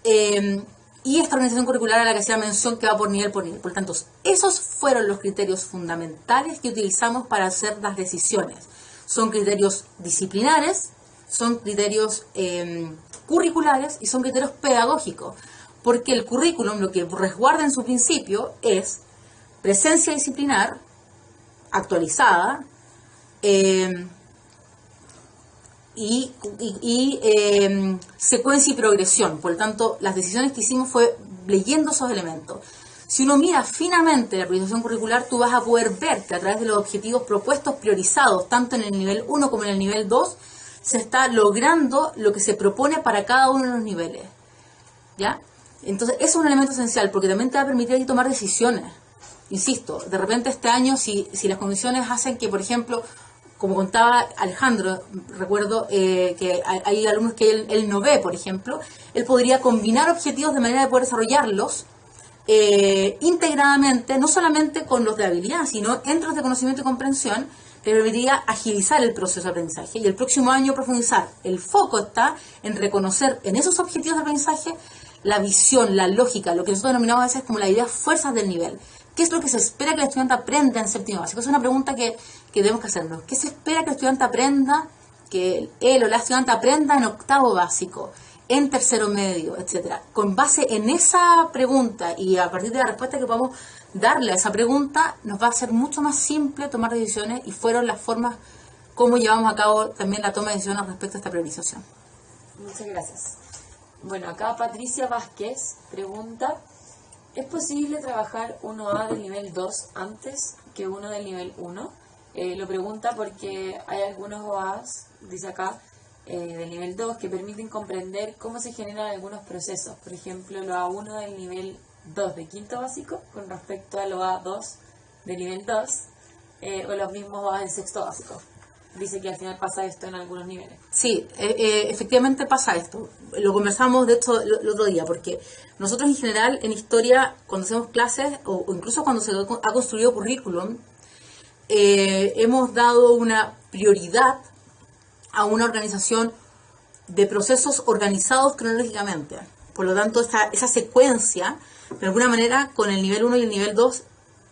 y esta organización curricular a la que hacía mención que va por nivel por nivel. Por lo tanto, esos fueron los criterios fundamentales que utilizamos para hacer las decisiones. Son criterios disciplinares, son criterios curriculares y son criterios pedagógicos, porque el currículum lo que resguarda en su principio es presencia disciplinar actualizada, secuencia y progresión. Por lo tanto, las decisiones que hicimos fue leyendo esos elementos. Si uno mira finamente la priorización curricular, tú vas a poder ver que a través de los objetivos propuestos priorizados, tanto en el nivel 1 como en el nivel 2, se está logrando lo que se propone para cada uno de los niveles. ¿Ya? Entonces, eso es un elemento esencial, porque también te va a permitir ahí tomar decisiones. Insisto, de repente este año, si las condiciones hacen que, por ejemplo, como contaba Alejandro, recuerdo que hay alumnos que él no ve, por ejemplo, él podría combinar objetivos de manera de poder desarrollarlos integradamente, no solamente con los de habilidad, sino entre los de conocimiento y comprensión, que permitiría agilizar el proceso de aprendizaje y el próximo año profundizar. El foco está en reconocer en esos objetivos de aprendizaje la visión, la lógica, lo que nosotros denominamos a veces como las ideas fuerzas del nivel. ¿Qué es lo que se espera que el estudiante aprenda en séptimo básico? Es una pregunta que debemos que hacernos. ¿Qué se espera que el estudiante aprenda, que él o la estudiante aprenda en octavo básico, en tercero medio, etcétera? Con base en esa pregunta y a partir de la respuesta que podamos darle a esa pregunta, nos va a ser mucho más simple tomar decisiones, y fueron las formas como llevamos a cabo también la toma de decisiones respecto a esta priorización. Muchas gracias. Bueno, acá Patricia Vázquez pregunta: ¿es posible trabajar 1A del nivel 2 antes que uno del nivel 1? Lo pregunta porque hay algunos OAs, dice acá, del nivel 2 que permiten comprender cómo se generan algunos procesos. Por ejemplo, el OA1 del nivel 2 de quinto básico con respecto al OA2 del nivel 2 o los mismos OA del sexto básico. Dice que al final pasa esto en algunos niveles. Sí, efectivamente pasa esto. Lo conversamos de esto el otro día, porque nosotros en general en historia, cuando hacemos clases o incluso cuando se ha construido currículum, hemos dado una prioridad a una organización de procesos organizados cronológicamente. Por lo tanto, esa secuencia, de alguna manera, con el nivel 1 y el nivel 2,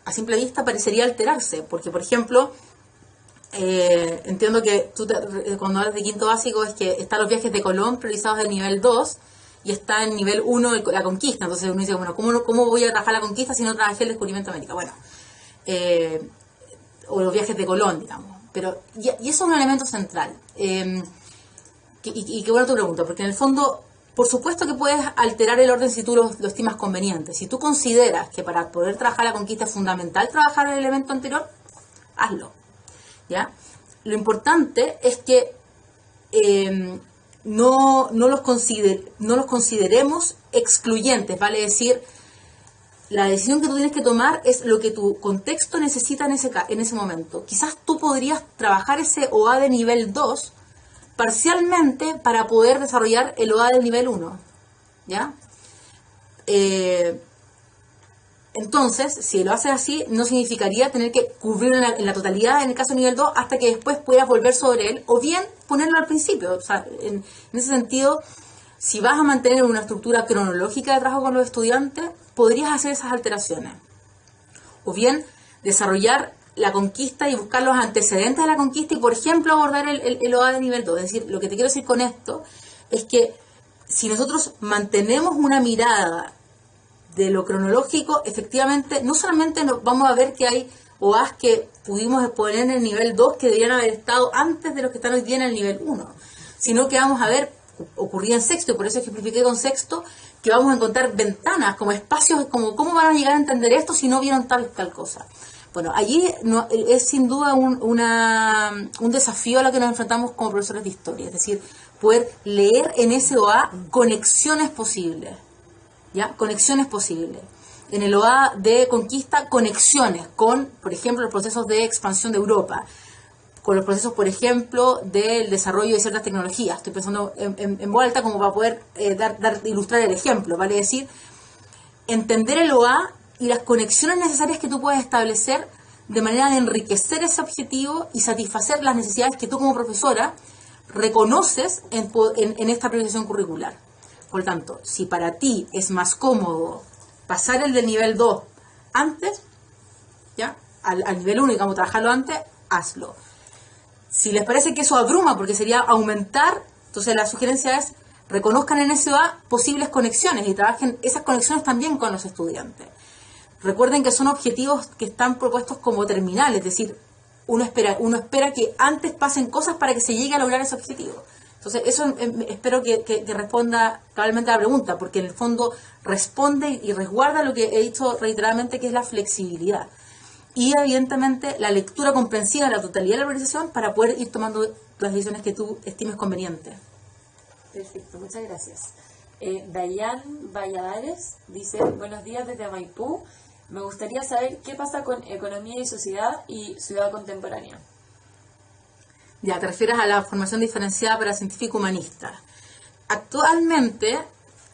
a simple vista parecería alterarse, porque, por ejemplo, entiendo que tú cuando hablas de quinto básico es que están los viajes de Colón priorizados del nivel 2 y está en nivel 1 la conquista. Entonces uno dice, bueno, ¿cómo voy a trabajar la conquista si no trabajé el descubrimiento de América? Bueno, o los viajes de Colón, digamos. Pero, y eso es un elemento central. Y qué buena tu pregunta, porque en el fondo, por supuesto que puedes alterar el orden si tú lo estimas conveniente. Si tú consideras que para poder trabajar la conquista es fundamental trabajar el elemento anterior, hazlo. ¿Ya? Lo importante es que no los consideremos excluyentes, vale decir, la decisión que tú tienes que tomar es lo que tu contexto necesita en ese momento. Quizás tú podrías trabajar ese OA de nivel 2 parcialmente para poder desarrollar el OA del nivel 1, ¿ya? Entonces, si lo haces así, no significaría tener que cubrir en la totalidad en el caso de nivel 2 hasta que después puedas volver sobre él, o bien ponerlo al principio. O sea, en ese sentido, si vas a mantener una estructura cronológica de trabajo con los estudiantes, podrías hacer esas alteraciones. O bien, desarrollar la conquista y buscar los antecedentes de la conquista y, por ejemplo, abordar el OA de nivel 2. Es decir, lo que te quiero decir con esto es que si nosotros mantenemos una mirada de lo cronológico, efectivamente, no solamente vamos a ver que hay OAs que pudimos exponer en el nivel 2 que deberían haber estado antes de los que están hoy día en el nivel 1, sino que vamos a ver, ocurría en sexto, y por eso ejemplifiqué con sexto, que vamos a encontrar ventanas, como espacios, como cómo van a llegar a entender esto si no vieron tal cosa. Bueno, allí es sin duda un desafío a lo que nos enfrentamos como profesores de historia, es decir, poder leer en ese OA conexiones posibles. ¿Ya? Conexiones posibles. En el OA de conquista, conexiones con, por ejemplo, los procesos de expansión de Europa, con los procesos, por ejemplo, del desarrollo de ciertas tecnologías. Estoy pensando en voz alta como para poder ilustrar el ejemplo, vale decir, entender el OA y las conexiones necesarias que tú puedes establecer de manera de enriquecer ese objetivo y satisfacer las necesidades que tú como profesora reconoces en esta priorización curricular. Por lo tanto, si para ti es más cómodo pasar el del nivel 2 antes, ¿ya? Al nivel 1, digamos, trabajarlo antes, hazlo. Si les parece que eso abruma, porque sería aumentar, entonces la sugerencia es reconozcan en SOA posibles conexiones y trabajen esas conexiones también con los estudiantes. Recuerden que son objetivos que están propuestos como terminales, es decir, uno espera que antes pasen cosas para que se llegue a lograr ese objetivo. Entonces, eso espero que responda cabalmente a la pregunta, porque en el fondo responde y resguarda lo que he dicho reiteradamente, que es la flexibilidad. Y evidentemente la lectura comprensiva de la totalidad de la organización para poder ir tomando las decisiones que tú estimes convenientes. Perfecto, muchas gracias. Dayan Valladares dice, buenos días desde Maipú. Me gustaría saber qué pasa con economía y sociedad y ciudad contemporánea. Ya, te refieres a la formación diferenciada para científico humanista. Actualmente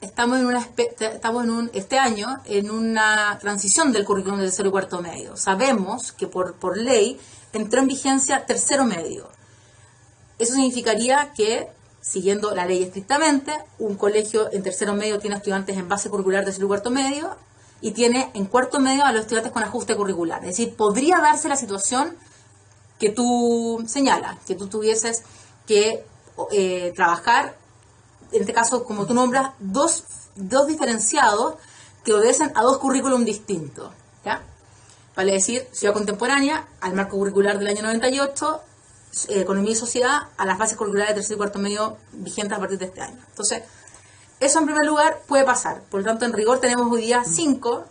estamos este año en una transición del currículum de tercero y cuarto medio. Sabemos que por ley entró en vigencia tercero medio. Eso significaría que, siguiendo la ley estrictamente, un colegio en tercero medio tiene estudiantes en base curricular de tercero y cuarto medio y tiene en cuarto medio a los estudiantes con ajuste curricular. Es decir, podría darse la situación que tú señalas, que tú tuvieses que trabajar, en este caso, como tú nombras, dos diferenciados que obedecen a dos currículum distintos, ¿ya? Vale decir, ciudad contemporánea, al marco curricular del año 98, economía y sociedad, a las bases curriculares de tercer y cuarto medio vigentes a partir de este año. Entonces, eso en primer lugar puede pasar. Por lo tanto, en rigor tenemos hoy día 5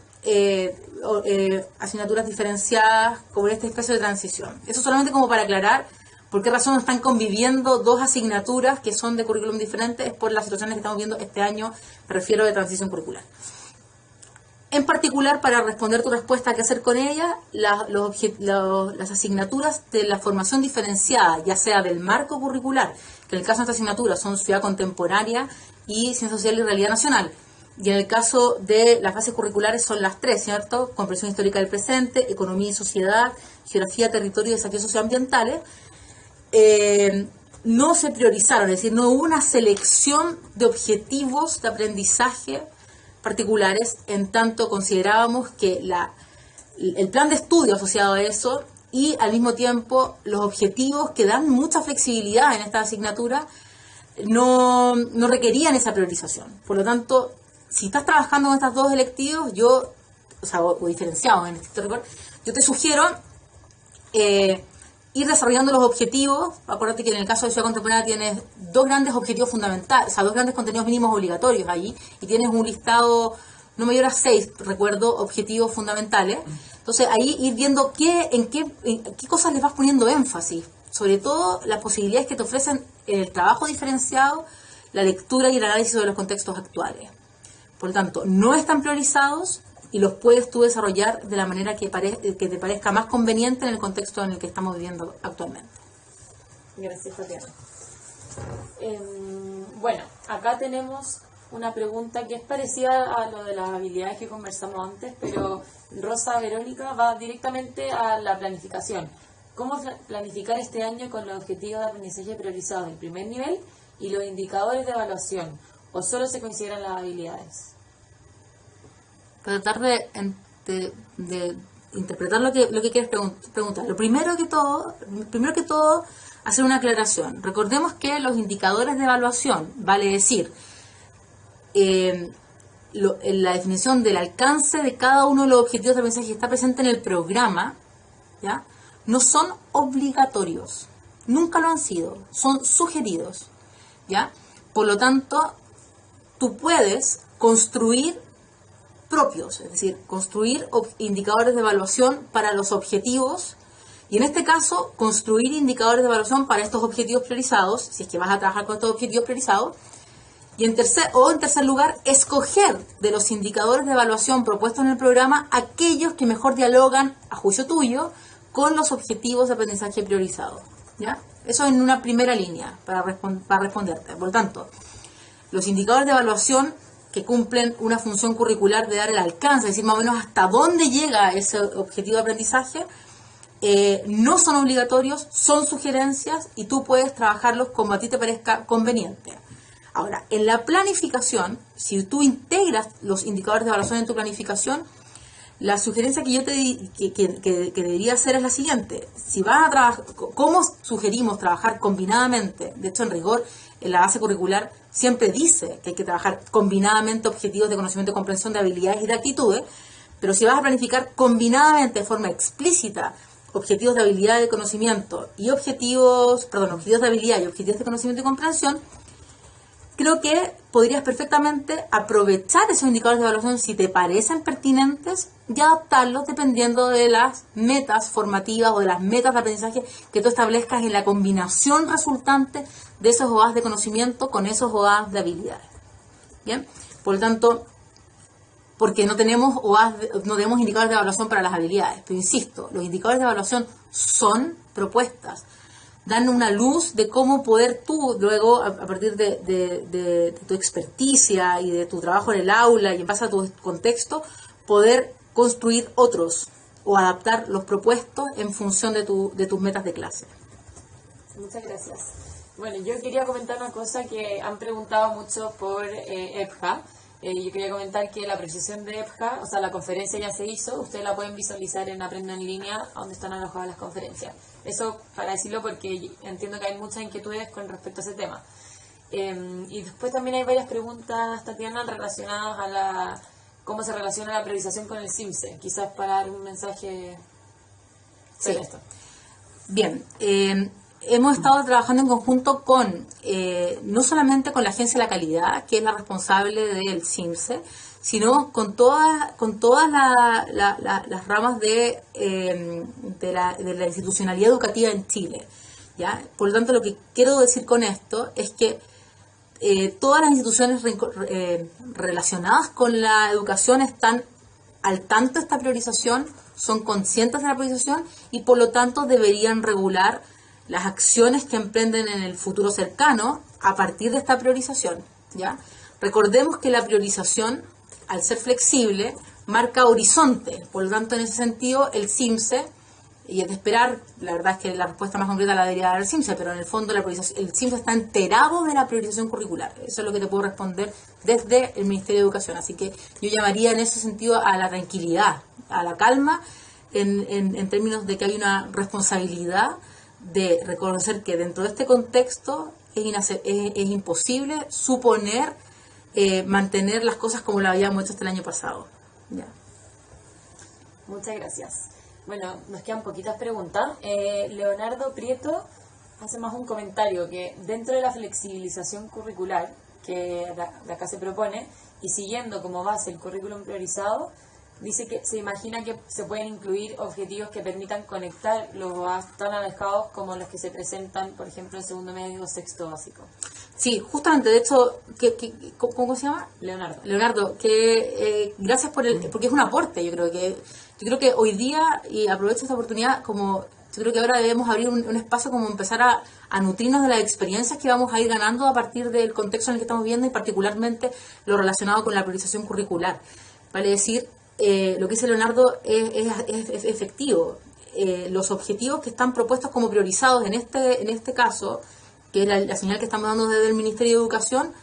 asignaturas diferenciadas con esta especie de transición. Eso solamente como para aclarar por qué razón están conviviendo dos asignaturas que son de currículum diferentes, es por las situaciones que estamos viendo este año, me refiero de transición curricular. En particular, para responder tu respuesta a qué hacer con ella, las asignaturas de la formación diferenciada, ya sea del marco curricular, que en el caso de esta asignatura son ciudad contemporánea y ciencia social y realidad nacional, y en el caso de las bases curriculares son las 3, ¿cierto? Comprensión histórica del presente, economía y sociedad, geografía, territorio y desafíos socioambientales, no se priorizaron, es decir, no hubo una selección de objetivos de aprendizaje particulares, en tanto considerábamos que el plan de estudio asociado a eso y al mismo tiempo los objetivos que dan mucha flexibilidad en esta asignatura no requerían esa priorización. Por lo tanto, si estás trabajando con estas dos electivos, o diferenciados en este rigor, yo te sugiero ir desarrollando los objetivos. Acuérdate que en el caso de ciudad contemporánea tienes dos grandes objetivos fundamentales, o sea, dos grandes contenidos mínimos obligatorios allí, y tienes un listado no mayor a 6, recuerdo, objetivos fundamentales. Entonces ahí ir viendo en qué cosas les vas poniendo énfasis, sobre todo las posibilidades que te ofrecen el trabajo diferenciado, la lectura y el análisis de los contextos actuales. Por lo tanto, no están priorizados y los puedes tú desarrollar de la manera que te parezca más conveniente en el contexto en el que estamos viviendo actualmente. Gracias, Tatiana. Bueno, acá tenemos una pregunta que es parecida a lo de las habilidades que conversamos antes, pero Rosa Verónica va directamente a la planificación. ¿Cómo planificar este año con los objetivos de aprendizaje priorizados del primer nivel y los indicadores de evaluación? ¿O solo se consideran las habilidades? Para tratar de interpretar lo que quieres preguntar. Lo primero que todo, hacer una aclaración. Recordemos que los indicadores de evaluación, vale decir, la definición del alcance de cada uno de los objetivos de aprendizaje que está presente en el programa, ¿ya?, no son obligatorios. Nunca lo han sido. Son sugeridos, ¿ya? Por lo tanto, tú puedes construir propios, es decir, construir indicadores de evaluación para los objetivos y en este caso construir indicadores de evaluación para estos objetivos priorizados, si es que vas a trabajar con estos objetivos priorizados, y en tercer lugar, escoger de los indicadores de evaluación propuestos en el programa aquellos que mejor dialogan, a juicio tuyo, con los objetivos de aprendizaje priorizados, ¿ya? Eso en una primera línea para responderte. Por lo tanto, los indicadores de evaluación que cumplen una función curricular de dar el alcance, es decir, más o menos hasta dónde llega ese objetivo de aprendizaje, no son obligatorios, son sugerencias y tú puedes trabajarlos como a ti te parezca conveniente. Ahora, en la planificación, si tú integras los indicadores de evaluación en tu planificación, la sugerencia que yo que debería hacer es la siguiente. Si vas a trabajar, ¿cómo sugerimos trabajar combinadamente? De hecho, en rigor, en la base curricular siempre dice que hay que trabajar combinadamente objetivos de conocimiento y comprensión de habilidades y de actitudes, pero si vas a planificar combinadamente de forma explícita objetivos de habilidad de conocimiento y objetivos de habilidad y objetivos de conocimiento y comprensión, creo que podrías perfectamente aprovechar esos indicadores de evaluación si te parecen pertinentes y adaptarlos dependiendo de las metas formativas o de las metas de aprendizaje que tú establezcas en la combinación resultante de esos OAs de conocimiento con esos OAs de habilidades. ¿Bien? Por lo tanto, porque no tenemos no tenemos indicadores de evaluación para las habilidades. Pero insisto, los indicadores de evaluación son propuestas. Dan una luz de cómo poder tú, luego, a partir de tu experticia y de tu trabajo en el aula y en base a tu contexto, poder construir otros o adaptar los propuestos en función de tus metas de clase. Muchas gracias. Bueno, yo quería comentar una cosa que han preguntado mucho por EPJA. Yo quería comentar que la presentación de EPJA, o sea, la conferencia ya se hizo, ustedes la pueden visualizar en Aprenda en Línea, donde están alojadas las conferencias. Eso para decirlo porque entiendo que hay muchas inquietudes con respecto a ese tema. Y después también hay varias preguntas, Tatiana, relacionadas a cómo se relaciona la priorización con el CIMSE, quizás para dar un mensaje sobre esto. Bien, hemos estado trabajando en conjunto con, no solamente con la Agencia de la Calidad, que es la responsable del CIMSE, sino con todas las ramas de la institucionalidad educativa en Chile, ¿ya? Por lo tanto, lo que quiero decir con esto es que todas las instituciones relacionadas con la educación están al tanto de esta priorización, son conscientes de la priorización y por lo tanto deberían regular las acciones que emprenden en el futuro cercano a partir de esta priorización, ¿ya? Recordemos que la priorización, al ser flexible, marca horizonte. Por lo tanto, en ese sentido, el CIMSE, y es de esperar, la verdad es que la respuesta más concreta la debería dar el CIMSE, pero en el fondo el CIMSE está enterado de la priorización curricular. Eso es lo que te puedo responder desde el Ministerio de Educación. Así que yo llamaría en ese sentido a la tranquilidad, a la calma, en términos de que hay una responsabilidad de reconocer que dentro de este contexto es imposible suponer mantener las cosas como lo habíamos hecho hasta el año pasado. Ya. Muchas gracias. Bueno, nos quedan poquitas preguntas. Leonardo Prieto hace más un comentario que dentro de la flexibilización curricular que de acá se propone y siguiendo como base el currículum priorizado, dice que se imagina que se pueden incluir objetivos que permitan conectar los OAS tan alejados como los que se presentan, por ejemplo, en segundo medio o sexto básico. Sí, justamente, de hecho, ¿cómo se llama? Leonardo, que gracias porque es un aporte, yo creo que hoy día, y aprovecho esta oportunidad, yo creo que ahora debemos abrir un espacio como empezar a nutrirnos de las experiencias que vamos a ir ganando a partir del contexto en el que estamos viendo y particularmente lo relacionado con la priorización curricular. Vale decir, lo que dice Leonardo es efectivo. Los objetivos que están propuestos como priorizados en este caso, que es la señal que estamos dando desde el Ministerio de Educación,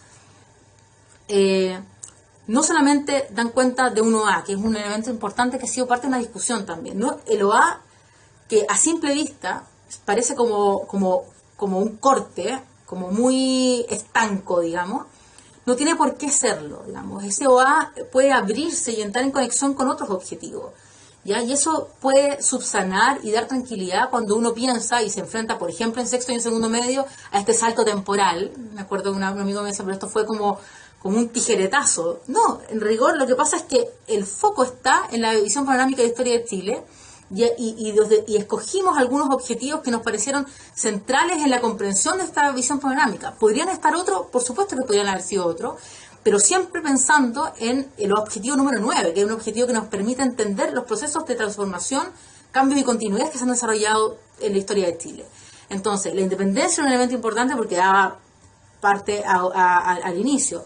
no solamente dan cuenta de un OA, que es un elemento importante que ha sido parte de una discusión también, ¿no? El OA, que a simple vista parece como un corte, como muy estanco, digamos, no tiene por qué serlo, digamos. Ese OA puede abrirse y entrar en conexión con otros objetivos, ¿ya? Y eso puede subsanar y dar tranquilidad cuando uno piensa y se enfrenta, por ejemplo, en sexto y en segundo medio, a este salto temporal. Me acuerdo que un amigo me decía, pero esto fue como un tijeretazo. No, en rigor lo que pasa es que el foco está en la visión panorámica de historia de Chile y escogimos algunos objetivos que nos parecieron centrales en la comprensión de esta visión panorámica. ¿Podrían estar otros? Por supuesto que podrían haber sido otros, pero siempre pensando en el objetivo número 9, que es un objetivo que nos permite entender los procesos de transformación, cambios y continuidad que se han desarrollado en la historia de Chile. Entonces, la independencia es un elemento importante porque daba parte al inicio.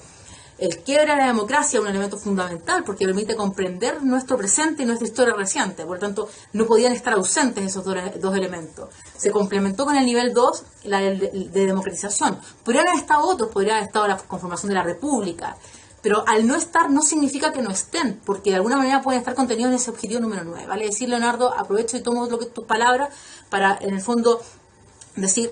El quiebre de la democracia es un elemento fundamental porque permite comprender nuestro presente y nuestra historia reciente. Por lo tanto, no podían estar ausentes esos dos elementos. Se complementó con el nivel 2, la de democratización. Podrían haber estado otros, podría haber estado la conformación de la República. Pero al no estar no significa que no estén, porque de alguna manera pueden estar contenidos en ese objetivo número 9. Vale decir, Leonardo, aprovecho y tomo tus palabras para, en el fondo, decir,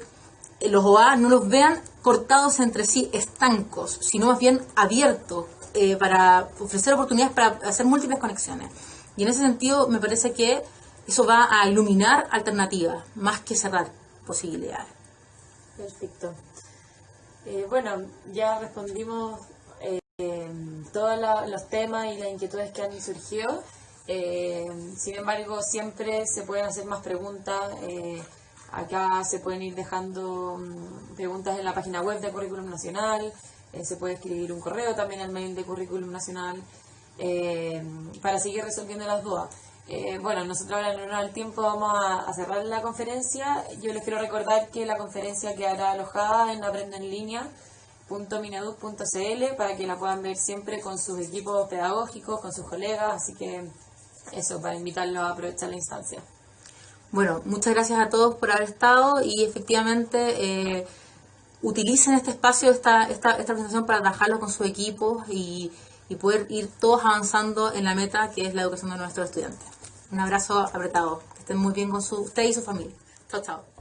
los OA no los vean cortados entre sí, estancos, sino más bien abiertos para ofrecer oportunidades para hacer múltiples conexiones. Y en ese sentido me parece que eso va a iluminar alternativas, más que cerrar posibilidades. Perfecto. Bueno, ya respondimos todos los temas y las inquietudes que han surgido. Sin embargo, siempre se pueden hacer más preguntas. Acá se pueden ir dejando preguntas en la página web de Currículum Nacional. Se puede escribir un correo también al mail de Currículum Nacional para seguir resolviendo las dudas. Bueno, nosotros ahora en honor al tiempo vamos a cerrar la conferencia. Yo les quiero recordar que la conferencia quedará alojada en aprendoenlinea.mineduc.cl para que la puedan ver siempre con sus equipos pedagógicos, con sus colegas, así que eso, para invitarlos a aprovechar la instancia. Bueno, muchas gracias a todos por haber estado y efectivamente utilicen este espacio, esta presentación para trabajarlo con sus equipos y poder ir todos avanzando en la meta que es la educación de nuestros estudiantes. Un abrazo apretado, que estén muy bien con usted y su familia. Chao, chao.